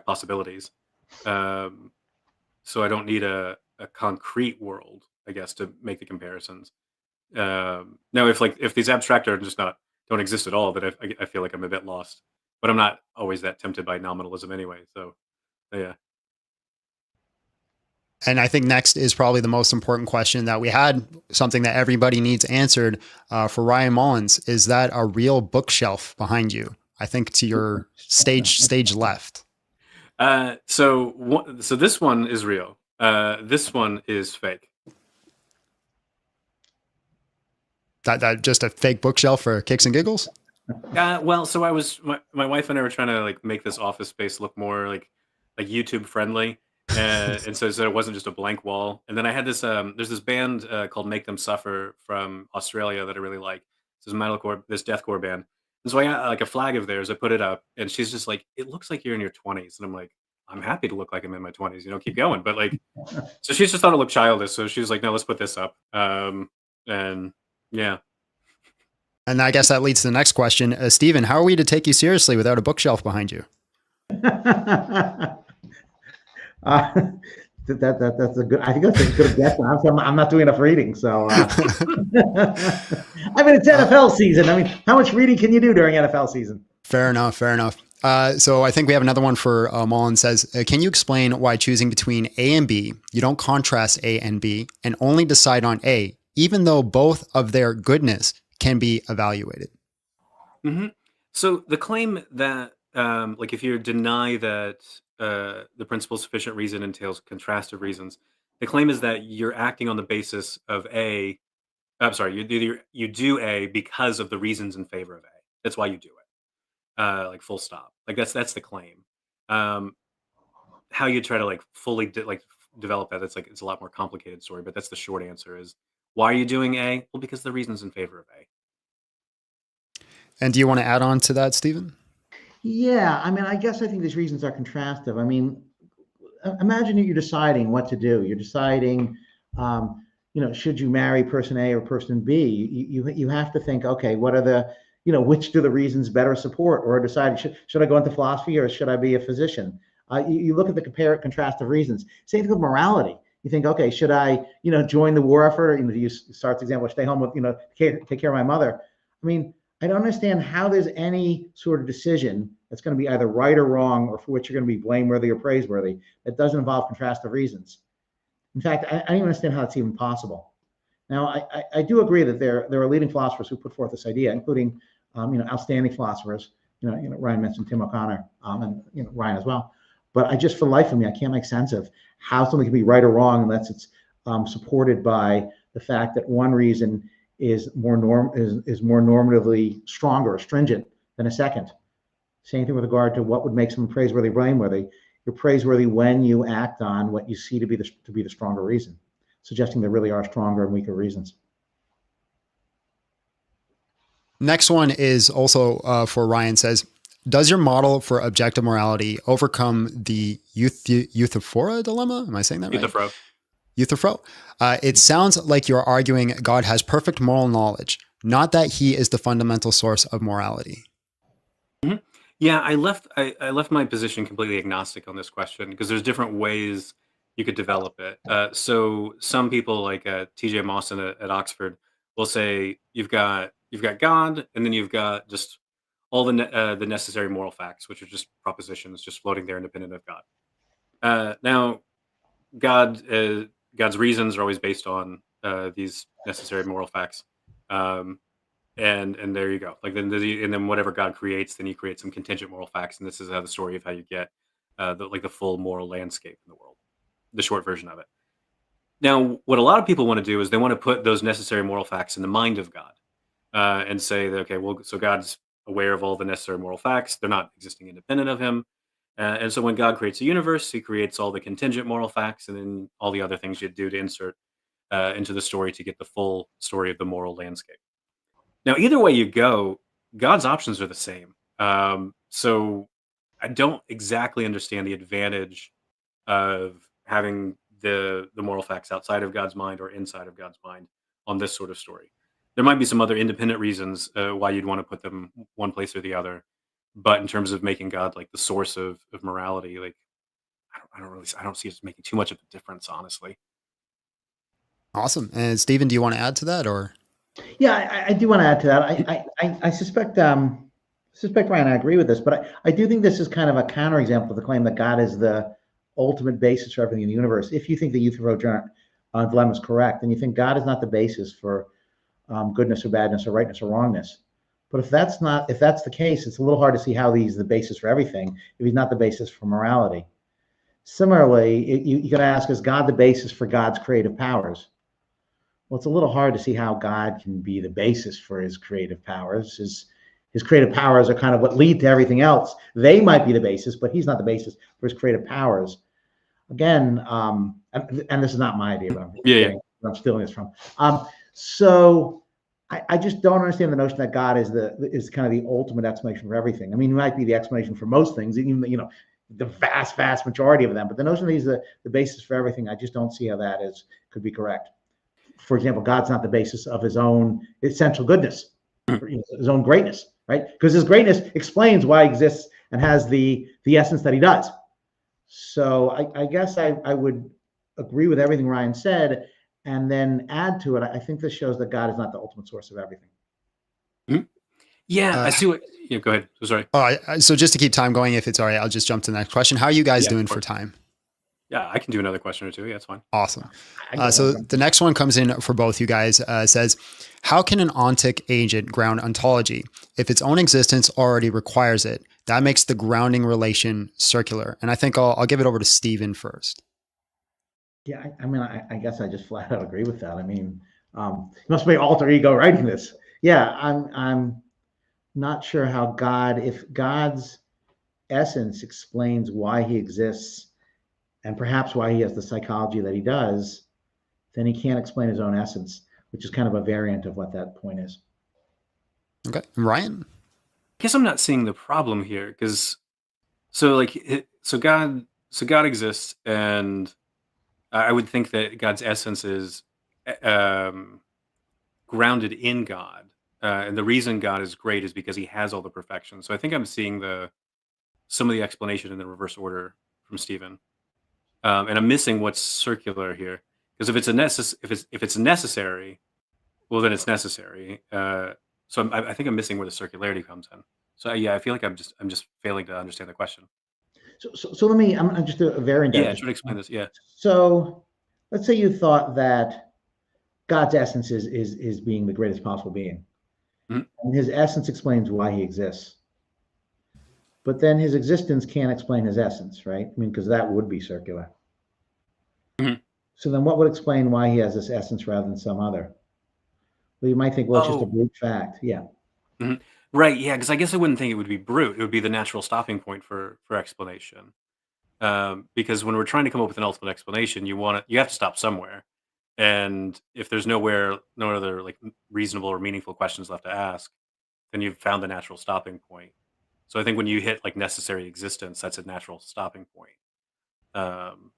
possibilities. So I don't need a concrete world, I guess, to make the comparisons. Now, if these abstract are just don't exist at all, then I feel like I'm a bit lost. But I'm not always that tempted by nominalism anyway. So yeah. And I think next is probably the most important question that we had, something that everybody needs answered for Ryan Mullins. Is that a real bookshelf behind you? I think to your stage left. So this one is real. This one is fake. That just a fake bookshelf for kicks and giggles? Well, so my wife and I were trying to like make this office space look more like YouTube friendly. And so it wasn't just a blank wall. And then I had this, there's this band called Make Them Suffer from Australia that I really like. This metalcore, this deathcore band. And so I got like a flag of theirs. I put it up, and she's just like, "It looks like you're in your 20s." And I'm like, "I'm happy to look like I'm in my 20s. Keep going." But like, so she just thought it looked childish. So she was like, "No, let's put this up." And yeah. And I guess that leads to the next question. Stephen, how are we to take you seriously without a bookshelf behind you? That's a good. I think that's a good guess. I'm not doing enough reading, so. I mean, it's NFL season. I mean, how much reading can you do during NFL season? Fair enough. So I think we have another one for Mullins. Says, can you explain why choosing between A and B, you don't contrast A and B and only decide on A, even though both of their goodness can be evaluated? Mm-hmm. So the claim that, like, if you deny that the principle sufficient reason entails contrastive reasons, the claim is that you're acting on the basis of A. I'm sorry, you do A because of the reasons in favor of A. That's why you do it. Like full stop. Like that's the claim. How you try to like fully develop that, it's a lot more complicated story. But that's the short answer: is why are you doing A? Well, because the reasons in favor of A. And do you want to add on to that, Stephen? Yeah, I mean, I guess I think these reasons are contrastive. I mean, imagine you're deciding what to do. You're deciding, should you marry person A or person B? You have to think, okay, what are the, which do the reasons better support? Or decide, should I go into philosophy or should I be a physician? You look at the contrastive reasons. Same thing with morality. You think, okay, should I, join the war effort? Or, you start the example, stay home with, take care of my mother. I mean, I don't understand how there's any sort of decision that's going to be either right or wrong, or for which you're going to be blameworthy or praiseworthy, that doesn't involve contrastive reasons. In fact, I don't even understand how it's even possible. Now, I do agree that there are leading philosophers who put forth this idea, including outstanding philosophers. Ryan mentioned Tim O'Connor, and Ryan as well. But I just, for the life of me, I can't make sense of how something can be right or wrong unless it's supported by the fact that one reason is more normatively stronger or stringent than a second. Same thing with regard to what would make someone praiseworthy, blameworthy. You're praiseworthy when you act on what you see to be the stronger reason, suggesting there really are stronger and weaker reasons. Next one is also for Ryan. Says, does your model for objective morality overcome the Euthyphro dilemma? Am I saying that right? Euthyphro. It sounds like you're arguing God has perfect moral knowledge, not that he is the fundamental source of morality. Mhm. Yeah, I left my position completely agnostic on this question because there's different ways you could develop it. So some people like T.J. Mawson at Oxford will say you've got God, and then you've got just all the necessary moral facts, which are just propositions, just floating there independent of God. Now, God God's reasons are always based on these necessary moral facts. Um, and there you go. Like and then whatever God creates, then you create some contingent moral facts, and this is how the story of how you get the full moral landscape in the world. The short version of it. Now, what a lot of people want to do is they want to put those necessary moral facts in the mind of God, and say that okay, well, so God's aware of all the necessary moral facts; they're not existing independent of Him. And so when God creates a universe, He creates all the contingent moral facts, and then all the other things you do to insert into the story to get the full story of the moral landscape. Now, either way you go, God's options are the same. So I don't exactly understand the advantage of having the moral facts outside of God's mind or inside of God's mind on this sort of story. There might be some other independent reasons why you'd want to put them one place or the other, but in terms of making God like the source of morality, like I don't see it making too much of a difference, honestly. Awesome. And Stephen, do you want to add to that or? Yeah, I do want to add to that. I suspect Ryan, I agree with this, but I do think this is kind of a counterexample of the claim that God is the ultimate basis for everything in the universe. If you think the Euthyphro dilemma is correct, then you think God is not the basis for goodness or badness or rightness or wrongness. But if that's the case, it's a little hard to see how he's the basis for everything if he's not the basis for morality. Similarly, you could ask, is God the basis for God's creative powers? Well, it's a little hard to see how God can be the basis for his creative powers. His creative powers are kind of what lead to everything else. They might be the basis, but he's not the basis for his creative powers. Again, and this is not my idea, but I'm stealing this from. So I just don't understand the notion that God is kind of the ultimate explanation for everything. I mean, it might be the explanation for most things, even the vast majority of them. But the notion that he's the basis for everything, I just don't see how that could be correct. For example, God's not the basis of his own essential goodness, his own greatness, right? Because his greatness explains why he exists and has the essence that he does. So I guess I would agree with everything Ryan said, and then add to it. I think this shows that God is not the ultimate source of everything. Mhm. Yeah, I see what. Yeah, go ahead. So sorry. So just to keep time going, if it's all right, I'll just jump to the next question. How are you guys doing for time? Yeah, I can do another question or two. Yeah, it's fine. Awesome. So the next one comes in for both you guys. Says, how can an ontic agent ground ontology if its own existence already requires it? That makes the grounding relation circular. And I think I'll give it over to Stephen first. Yeah, I mean, I guess I just flat out agree with that. I mean, it must be alter ego writing this. Yeah, I'm not sure how if God's essence explains why he exists and perhaps why he has the psychology that he does, then he can't explain his own essence, which is kind of a variant of what that point is. Okay. Ryan? I guess I'm not seeing the problem here because so God exists, and I would think that God's essence is grounded in God, and the reason God is great is because He has all the perfection. So I think I'm seeing some of the explanation in the reverse order from Stephen, and I'm missing what's circular here because if it's necessary, well then it's necessary. So I think I'm missing where the circularity comes in. So yeah, I feel like I'm just failing to understand the question. So let me. I'm just a variant. Yeah, try to explain this. Yeah. So let's say you thought that God's essence is being the greatest possible being, Mhm. and his essence explains why he exists. But then his existence can't explain his essence, right? I mean, because that would be circular. Mhm. So then what would explain why he has this essence rather than some other? Well, you might think, well, it's just a Oh, brute fact. Yeah. mhm. Right. Yeah, because I guess I wouldn't think it would be brute. It would be the natural stopping point for explanation. Because when we're trying to come up with an ultimate explanation, you have to stop somewhere. And if there's no other like reasonable or meaningful questions left to ask, then you've found the natural stopping point. So I think when you hit like necessary existence, that's a natural stopping point. Um,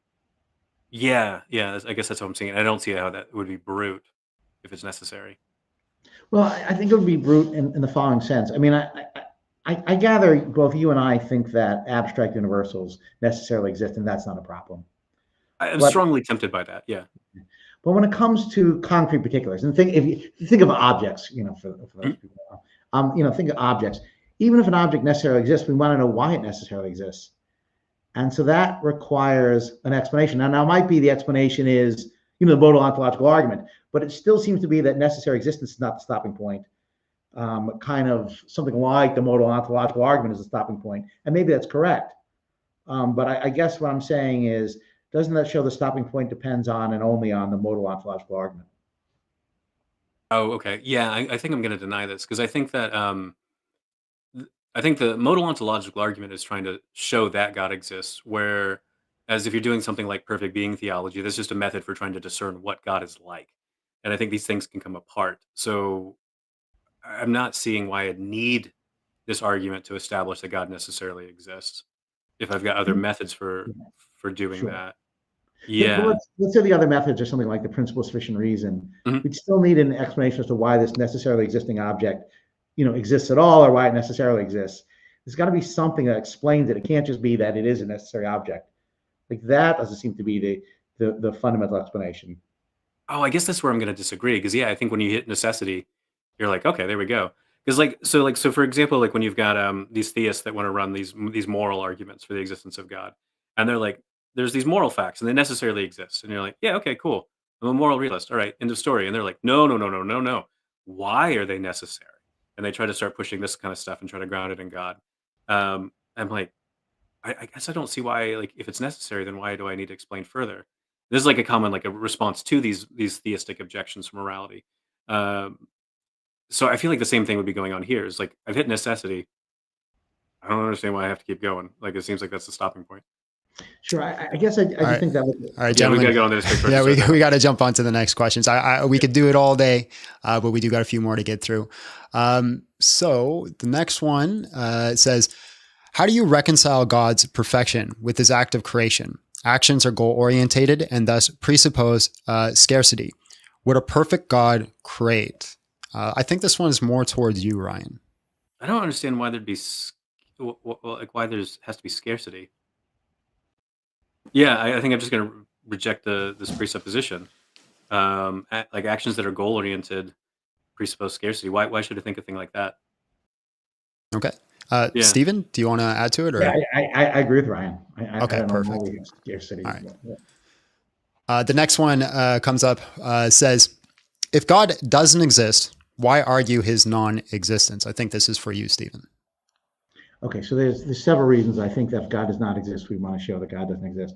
Yeah, yeah. I guess that's what I'm saying. I don't see how that would be brute if it's necessary. Well, I think it would be brute in the following sense. I mean, I gather both you and I think that abstract universals necessarily exist, and that's not a problem. I'm But strongly tempted by that. Yeah. but when it comes to concrete particulars, and think if you think of objects, for those Mhm. people, think of objects. Even if an object necessarily exists, we want to know why it necessarily exists. And so that requires an explanation. Now it might be the explanation is, the modal ontological argument, but it still seems to be that necessary existence is not the stopping point. Kind of something like the modal ontological argument is the stopping point. And maybe that's correct. But I guess what I'm saying is, doesn't that show the stopping point depends on and only on the modal ontological argument? Oh, okay. Yeah, I think I'm going to deny this because I think that I think the modal ontological argument is trying to show that God exists, whereas if you're doing something like perfect being theology, that's just a method for trying to discern what God is like. And I think these things can come apart. So I'm not seeing why I'd need this argument to establish that God necessarily exists if I've got other methods for doing Sure. that. But Yeah. let's say the other methods are something like the principle of sufficient reason. Mhm. We'd still need an explanation as to why this necessarily existing object, exists at all, or why it necessarily exists. There's got to be something that explains it. It can't just be that it is a necessary object. Like that doesn't seem to be the fundamental explanation. Oh, I guess that's where I'm going to disagree because yeah, I think when you hit necessity, you're like, okay, there we go. Because so for example, like when you've got these theists that want to run these moral arguments for the existence of God, and they're like, there's these moral facts and they necessarily exist, and you're like, yeah, okay, cool. I'm a moral realist. All right, end of story. And they're like, no, no, no, no, no, no. Why are they necessary? And they try to start pushing this kind of stuff and try to ground it in God. I'm like, I guess I don't see why, like, if it's necessary, then why do I need to explain further? This is like a common, like a response to these theistic objections from morality. Um, so I feel like the same thing would be going on here. Is like I've hit necessity. I don't understand why I have to keep going. Like it seems like that's the stopping point. Sure. I guess I All just right. think that. All right, Yeah, we got gentlemen. to get on to this big Yeah, purchase. we got to jump on to the next questions. We could do it all day, but we do got a few more to get through. So the next one says, how do you reconcile God's perfection with his act of creation? Actions are goal orientated and thus presuppose scarcity. Would a perfect God create? I think this one is more towards you, Ryan. I don't understand why there'd be like why there's has to be scarcity. Yeah, I think I'm just going to reject this presupposition. Like actions that are goal oriented presuppose scarcity. Why should I think a thing like that? Okay. Yeah. Stephen, do you want to add to it? Yeah, Or I agree with Ryan. I okay, don't know why perfect. we have scarcity. All right. Yeah. The next one comes up, says, if God doesn't exist, why argue his non-existence? I think this is for you, Stephen. Okay, so there's several reasons I think that if God does not exist, we want to show that God doesn't exist.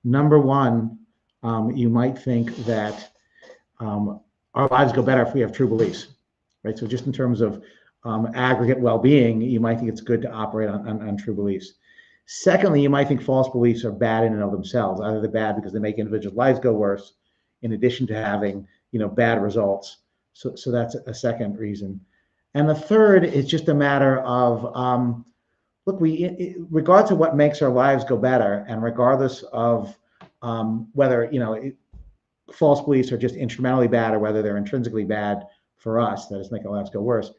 Number one, you might think that our lives go better if we have true beliefs, right? So just in terms of aggregate well-being, you might think it's good to operate on true beliefs. Secondly, you might think false beliefs are bad in and of themselves. Either they're bad because they make individuals' lives go worse, in addition to having bad results. So that's a second reason. And the third is just a matter of look, regardless of what makes our lives go better, and regardless of whether false beliefs are just instrumentally bad or whether they're intrinsically bad for us, that is making our lives go worse.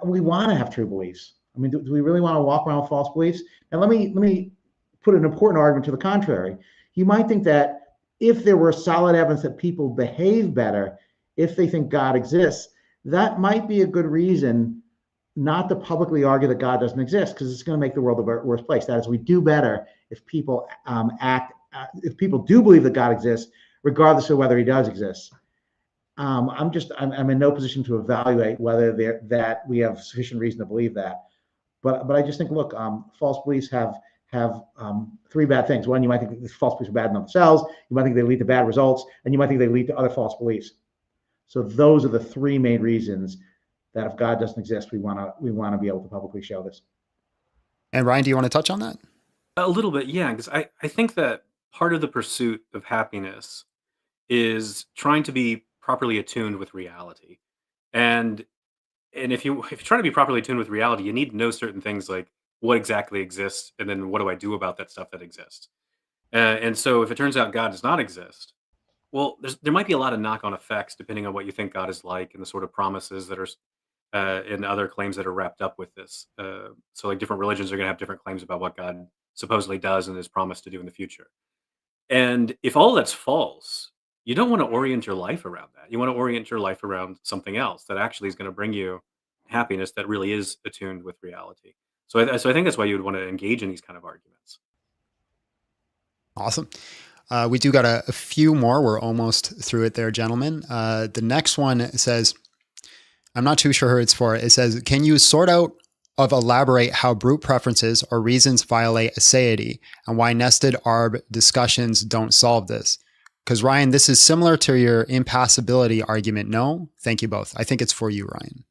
We want to have true beliefs. I mean, do we really want to walk around with false beliefs? And let me put an important argument to the contrary. You might think that if there were solid evidence that people behave better if they think God exists, that might be a good reason not to publicly argue that God doesn't exist, because it's going to make the world a worse place. That is, we do better if people if people do believe that God exists, regardless of whether he does exist. I'm in no position to evaluate whether that we have sufficient reason to believe that. But I just think, look, false beliefs have three bad things. One, you might think false beliefs are bad in themselves. You might think they lead to bad results, and you might think they lead to other false beliefs. So those are the three main reasons that if God doesn't exist, we want to be able to publicly show this. And Ryan, do you want to touch on that? A little bit, yeah, because I think that part of the pursuit of happiness is trying to be properly attuned with reality. And if you're trying to be properly attuned with reality, you need to know certain things like what exactly exists and then what do I do about that stuff that exists. And so if it turns out God does not exist, well, there might be a lot of knock-on effects depending on what you think God is like and the sort of promises that are and other claims that are wrapped up with this. So like different religions are going to have different claims about what God supposedly does and is promised to do in the future. And if all that's false, you don't want to orient your life around that. You want to orient your life around something else that actually is going to bring you happiness that really is attuned with reality. So I think that's why you would want to engage in these kind of arguments. Awesome. We do got a few more. We're almost through it there, gentlemen. The next one says, I'm not too sure who it's for. It says, can you sort out of elaborate how brute preferences or reasons violate aseity and why nested arb discussions don't solve this? Because Ryan, this is similar to your impassibility argument. No, thank you both. I think it's for you, Ryan.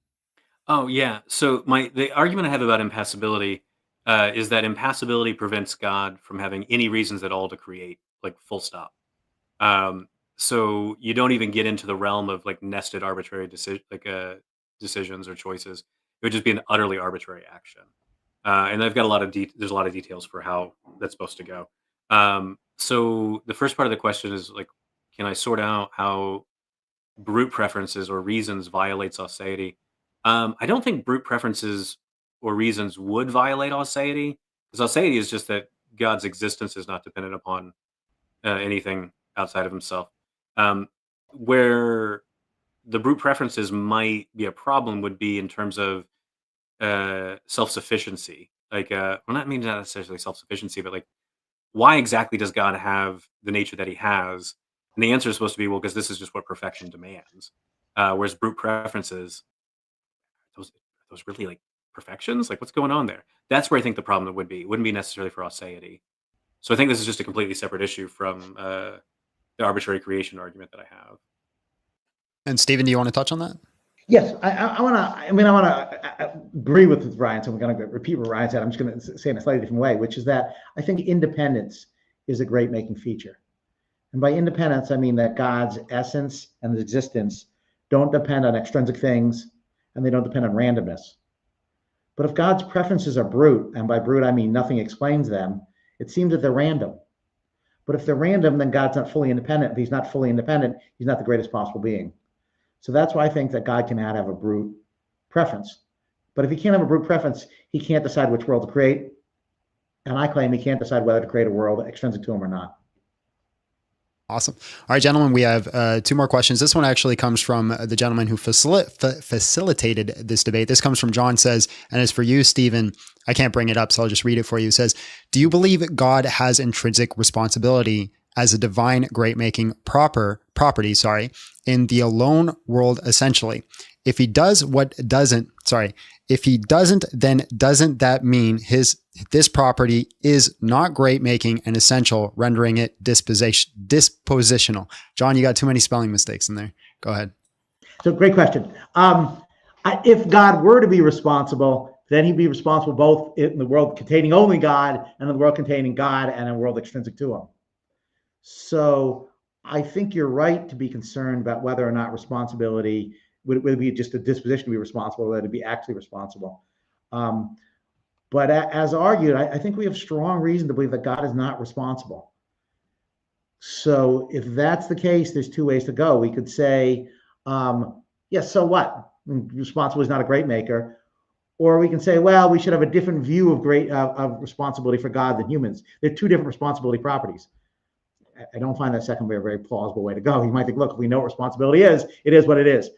Oh yeah. So the argument I have about impassibility is that impassibility prevents God from having any reasons at all to create, like full stop. Um, so you don't even get into the realm of like nested arbitrary decisions or choices. It would just be an utterly arbitrary action. And I've got a lot of there's a lot of details for how that's supposed to go. So the first part of the question is like, can I sort out how brute preferences or reasons violates aseity? I don't think brute preferences or reasons would violate aseity, because aseity is just that God's existence is not dependent upon anything outside of himself. Where the brute preferences might be a problem would be in terms of self-sufficiency. Like, well, not necessarily self-sufficiency, but like, why exactly does God have the nature that he has? And the answer is supposed to be, well, because this is just what perfection demands. Whereas brute preferences, those really like perfections? Like, what's going on there? That's where I think the problem would be. It wouldn't be necessarily for aseity. So I think this is just a completely separate issue from the arbitrary creation argument that I have. And Stephen, do you want to touch on that? Yes, I want to. I mean, I want to agree with Ryan. So I'm going to repeat what Ryan said. I'm just going to say in a slightly different way, which is that I think independence is a great making feature. And by independence, I mean that God's essence and his existence don't depend on extrinsic things, and they don't depend on randomness. But if God's preferences are brute, and by brute I mean nothing explains them, it seems that they're random. But if they're random, then God's not fully independent. If he's not fully independent, he's not the greatest possible being. So that's why I think that God cannot have a brute preference. But if he can't have a brute preference, he can't decide which world to create. And I claim he can't decide whether to create a world extrinsic to him or not. Awesome. All right, gentlemen, we have two more questions. This one actually comes from the gentleman who facilitated this debate. This comes from John, says, and it's for you, Stephen. I can't bring it up, so I'll just read it for you. It says, do you believe God has intrinsic responsibility as a divine great-making property, in the alone world, essentially? If he doesn't, then doesn't that mean this property is not great making and essential, rendering it dispositional? John, you got too many spelling mistakes in there. Go ahead. So great question. If God were to be responsible, then he'd be responsible both in the world containing only God and in the world containing God and a world extrinsic to him. So I think you're right to be concerned about whether or not responsibility would it be just a disposition to be responsible, or whether it be actually responsible. But as argued, I think we have strong reason to believe that God is not responsible. So if that's the case, there's two ways to go. We could say, yes, so what? Responsible is not a great maker. Or we can say, well, we should have a different view of responsibility for God than humans. They're two different responsibility properties. I don't find that second way a very plausible way to go. You might think, look, if we know what responsibility is, it is what it is.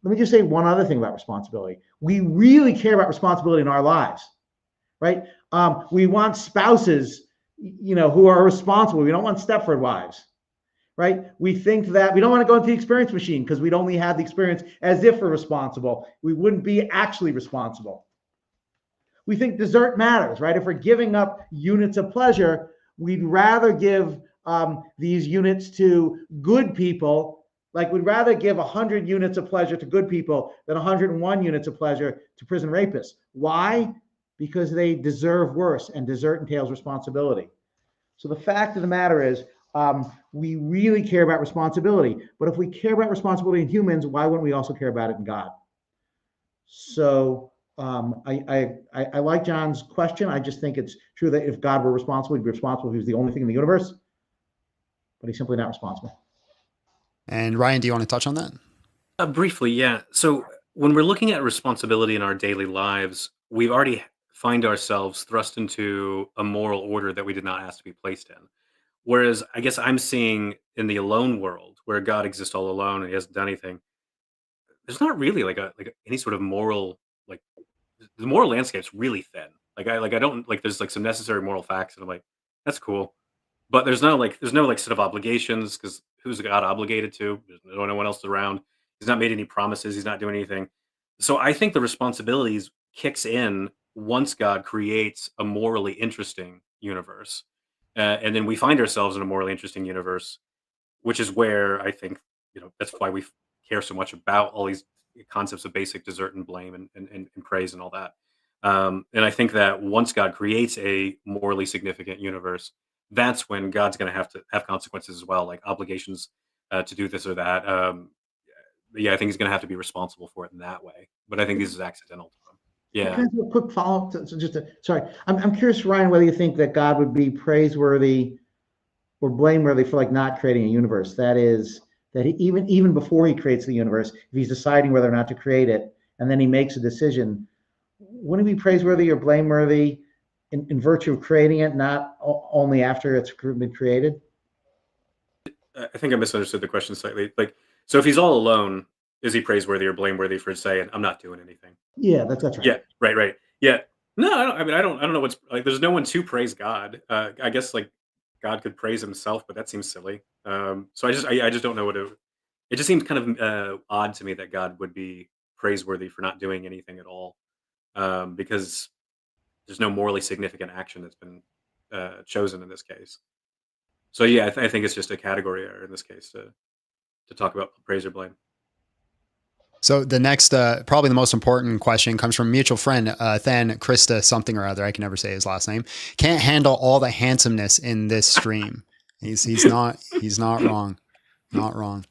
Let me just say one other thing about responsibility. We really care about responsibility in our lives, right? We want spouses, who are responsible. We don't want Stepford wives, right? We think that we don't want to go into the experience machine because we'd only have the experience as if we're responsible. We wouldn't be actually responsible. We think dessert matters, right? If we're giving up units of pleasure, we'd rather give these units to good people. Like, we'd rather give 100 units of pleasure to good people than 101 units of pleasure to prison rapists. Why? Because they deserve worse, and dessert entails responsibility. So the fact of the matter is, we really care about responsibility. But if we care about responsibility in humans, why wouldn't we also care about it in God? So I like John's question. I just think it's true that if God were responsible, he'd be responsible if he was the only thing in the universe, but he's simply not responsible. And Ryan, do you want to touch on that? Briefly, yeah. So when we're looking at responsibility in our daily lives, we've already find ourselves thrust into a moral order that we did not ask to be placed in. Whereas I guess I'm seeing in the alone world where God exists all alone and he hasn't done anything, there's not really any sort of moral like the moral landscape's really thin. I don't like there's like some necessary moral facts and I'm like, that's cool. But there's no like set of obligations because who's God obligated to? There's no one else around. He's not made any promises. He's not doing anything. So I think the responsibilities kicks in once God creates a morally interesting universe, and then we find ourselves in a morally interesting universe, which is where I think that's why we care so much about all these concepts of basic desert and blame and praise and all that. And I think that once God creates a morally significant universe, that's when God's going to have consequences as well, like obligations to do this or that. Yeah, I think he's going to have to be responsible for it in that way. But I think this is accidental to him. Yeah. Can I do a quick follow-up? Sorry, I'm curious, Ryan, whether you think that God would be praiseworthy or blameworthy for like not creating a universe. That is, that even before he creates the universe, if he's deciding whether or not to create it, and then he makes a decision, wouldn't he be praiseworthy or blameworthy in virtue of creating it, not only after it's been created? I think I misunderstood the question slightly. Like, so if he's all alone, is he praiseworthy or blameworthy for saying, "I'm not doing anything"? Yeah, that's right. Yeah, right. Yeah. No, I don't know what's like. There's no one to praise God. I guess like God could praise himself, but that seems silly. So I just don't know what it just seems kind of odd to me that God would be praiseworthy for not doing anything at all, because there's no morally significant action that's been chosen in this case. So yeah, I think it's just a category error in this case to talk about praise or blame. So the next, probably the most important question comes from mutual friend, Than Krista something or other. I can never say his last name. Can't handle all the handsomeness in this stream. He's not wrong. Not wrong.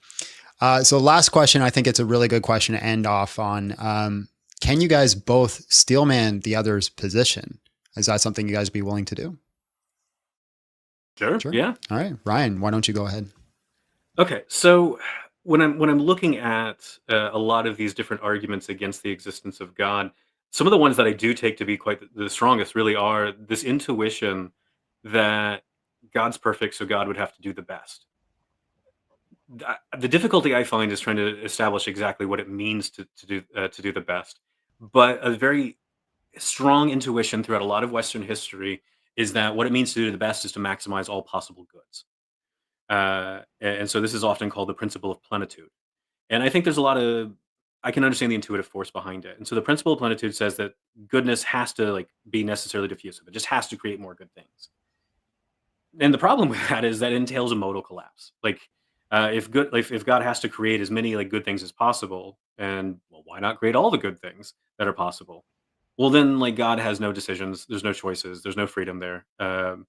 So last question, I think it's a really good question to end off on. Can you guys both steelman the other's position? Is that something you guys be willing to do? Sure. Yeah. All right, Ryan, why don't you go ahead? Okay. So when I'm looking at a lot of these different arguments against the existence of God, some of the ones that I do take to be quite the strongest really are this intuition that God's perfect, so God would have to do the best. The difficulty I find is trying to establish exactly what it means to do the best. But a very strong intuition throughout a lot of Western history is that what it means to do the best is to maximize all possible goods. And so this is often called the principle of plenitude. And I think there's I can understand the intuitive force behind it. And so the principle of plenitude says that goodness has to like be necessarily diffusive. It just has to create more good things. And the problem with that is that entails a modal collapse. Like if God has to create as many like good things as possible, and well, why not create all the good things that are possible? Well, then like God has no decisions, there's no choices, there's no freedom there, and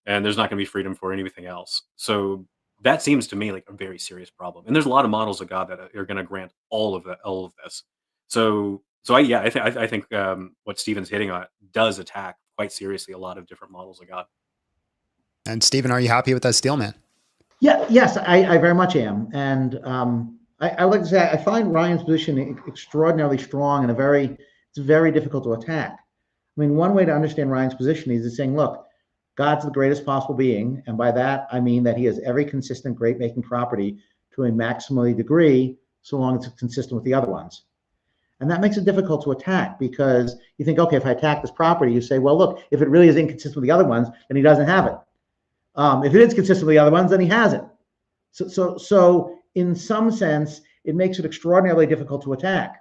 there's not going to be freedom for anything else. So that seems to me like a very serious problem. And there's a lot of models of God that are going to grant all of this. I think what Stephen's hitting on does attack quite seriously a lot of different models of God. And Stephen, are you happy with that steelman? Yeah, yes, I very much am. And I would like to say I find Ryan's position extraordinarily strong and it's very difficult to attack. I mean, one way to understand Ryan's position is saying, look, God's the greatest possible being. And by that, I mean that he has every consistent great-making property to a maximally degree, so long as it's consistent with the other ones. And that makes it difficult to attack because you think, okay, if I attack this property, you say, well, look, if it really is inconsistent with the other ones, then he doesn't have it. If it is consistent with the other ones, then he has it. So in some sense, it makes it extraordinarily difficult to attack.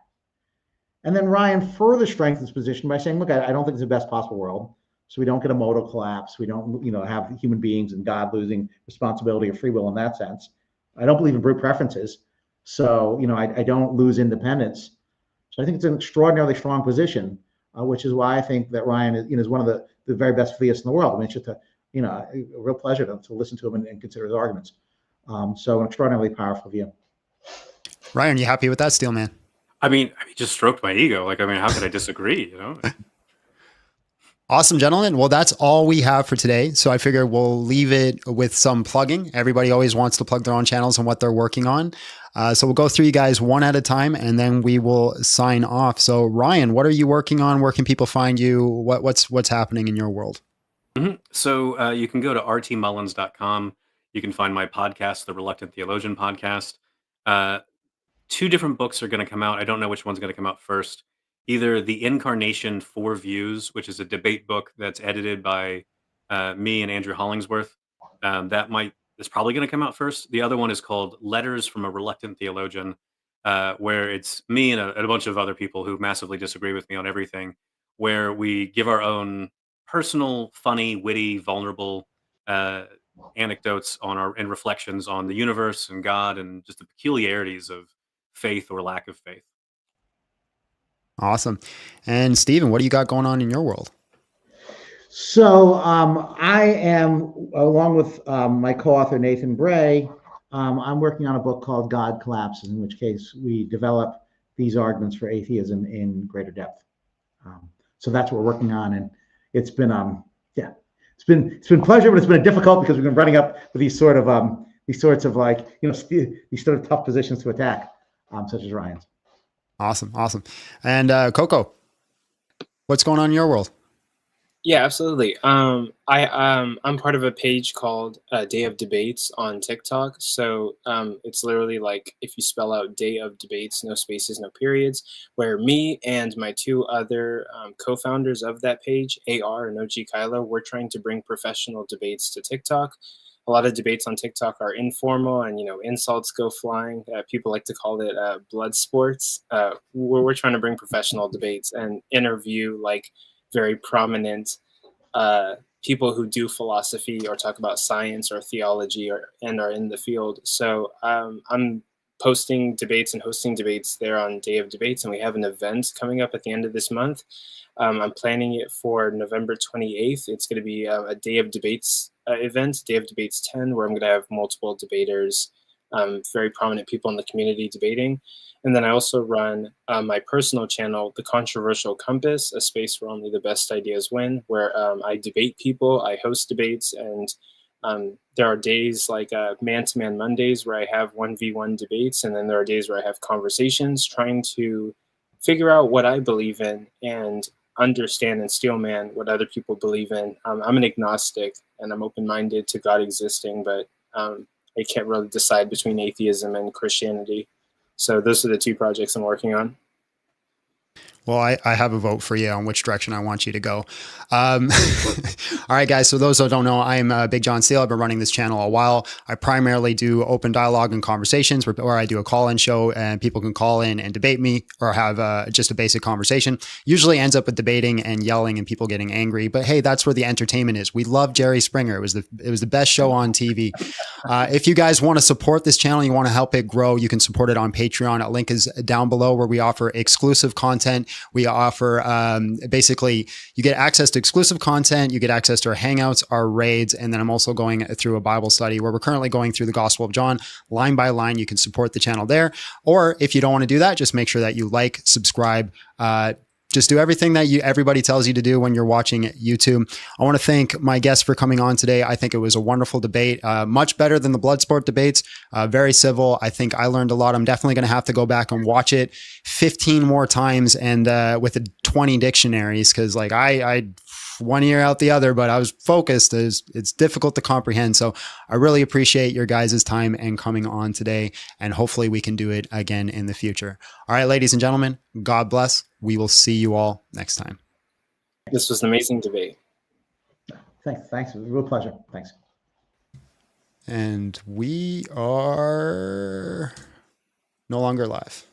And then Ryan further strengthens his position by saying, look, I don't think it's the best possible world. So we don't get a modal collapse. We don't, have human beings and God losing responsibility or free will in that sense. I don't believe in brute preferences. So, I don't lose independence. So I think it's an extraordinarily strong position, which is why I think that Ryan is one of the very best theists in the world. I mean, it's just a real pleasure to listen to him and consider his arguments. So an extraordinarily powerful view. Ryan, you happy with that, steelman? just stroked my ego. Like, how could I disagree? Awesome, gentlemen. Well, that's all we have for today. So I figure we'll leave it with some plugging. Everybody always wants to plug their own channels and what they're working on. So we'll go through you guys one at a time, and then we will sign off. So Ryan, what are you working on? Where can people find you? What's happening in your world? So you can go to rtmullins.com. You can find my podcast, the Reluctant Theologian podcast. Two different books are going to come out. I don't know which one's going to come out first. Either The Incarnation, Four Views, which is a debate book that's edited by me and Andrew Hollingsworth. Is probably going to come out first. The other one is called Letters from a Reluctant Theologian, where it's me and a bunch of other people who massively disagree with me on everything, where we give our own personal, funny, witty, vulnerable anecdotes and reflections on the universe and God and just the peculiarities of faith or lack of faith. Awesome. And Stephen, what do you got going on in your world? So I am, along with my co-author Nathan Bray, I'm working on a book called God Collapses, in which case we develop these arguments for atheism in greater depth. So that's what we're working on, and it's been it's been pleasure, but it's been difficult because we've been running up with these sorts of like these sort of tough positions to attack, such as Ryan's. Awesome. And Coco, what's going on in your world? Yeah, absolutely. I'm part of a page called Day of Debates on TikTok. So it's literally like if you spell out Day of Debates, no spaces, no periods, where me and my two other co-founders of that page, AR and OG Kylo, we're trying to bring professional debates to TikTok. A lot of debates on TikTok are informal and, insults go flying. People like to call it blood sports. We're trying to bring professional debates and interview like very prominent people who do philosophy or talk about science or theology and are in the field. So I'm posting debates and hosting debates there on Day of Debates, and we have an event coming up at the end of this month. I'm planning it for November 28th. It's going to be a Day of Debates event, Day of Debates 10, where I'm going to have multiple debaters, very prominent people in the community debating. And then I also run my personal channel, The Controversial Compass, a space where only the best ideas win, where I debate people, I host debates, and there are days like Man-to-Man Mondays where I have 1v1 debates, and then there are days where I have conversations trying to figure out what I believe in and understand and steelman what other people believe in. I'm an agnostic, and I'm open-minded to God existing, but I can't really decide between atheism and Christianity. So those are the two projects I'm working on. Well, I have a vote for you on which direction I want you to go. All right, guys. So those who don't know, I'm Big John Steele. I've been running this channel a while. I primarily do open dialogue and conversations where I do a call-in show and people can call in and debate me or have just a basic conversation. Usually ends up with debating and yelling and people getting angry. But hey, that's where the entertainment is. We love Jerry Springer. It was the best show on TV. If you guys want to support this channel, you want to help it grow, you can support it on Patreon. A link is down below where we offer exclusive content. We offer basically you get access to exclusive content, you get access to our hangouts, our raids, and then I'm also going through a Bible study where we're currently going through the Gospel of John line by line. You can support the channel there. Or if you don't want to do that, just make sure that you like, subscribe, just do everything that everybody tells you to do when you're watching YouTube. I want to thank my guests for coming on today. I think it was a wonderful debate, much better than the Bloodsport debates, very civil. I think I learned a lot. I'm definitely going to have to go back and watch it 15 more times and with 20 dictionaries because like I one ear out the other, but I was focused. It's difficult to comprehend. So I really appreciate your guys' time and coming on today. And hopefully we can do it again in the future. All right, ladies and gentlemen, God bless. We will see you all next time. This was an amazing debate. Thanks. It was a real pleasure. Thanks. And we are no longer live.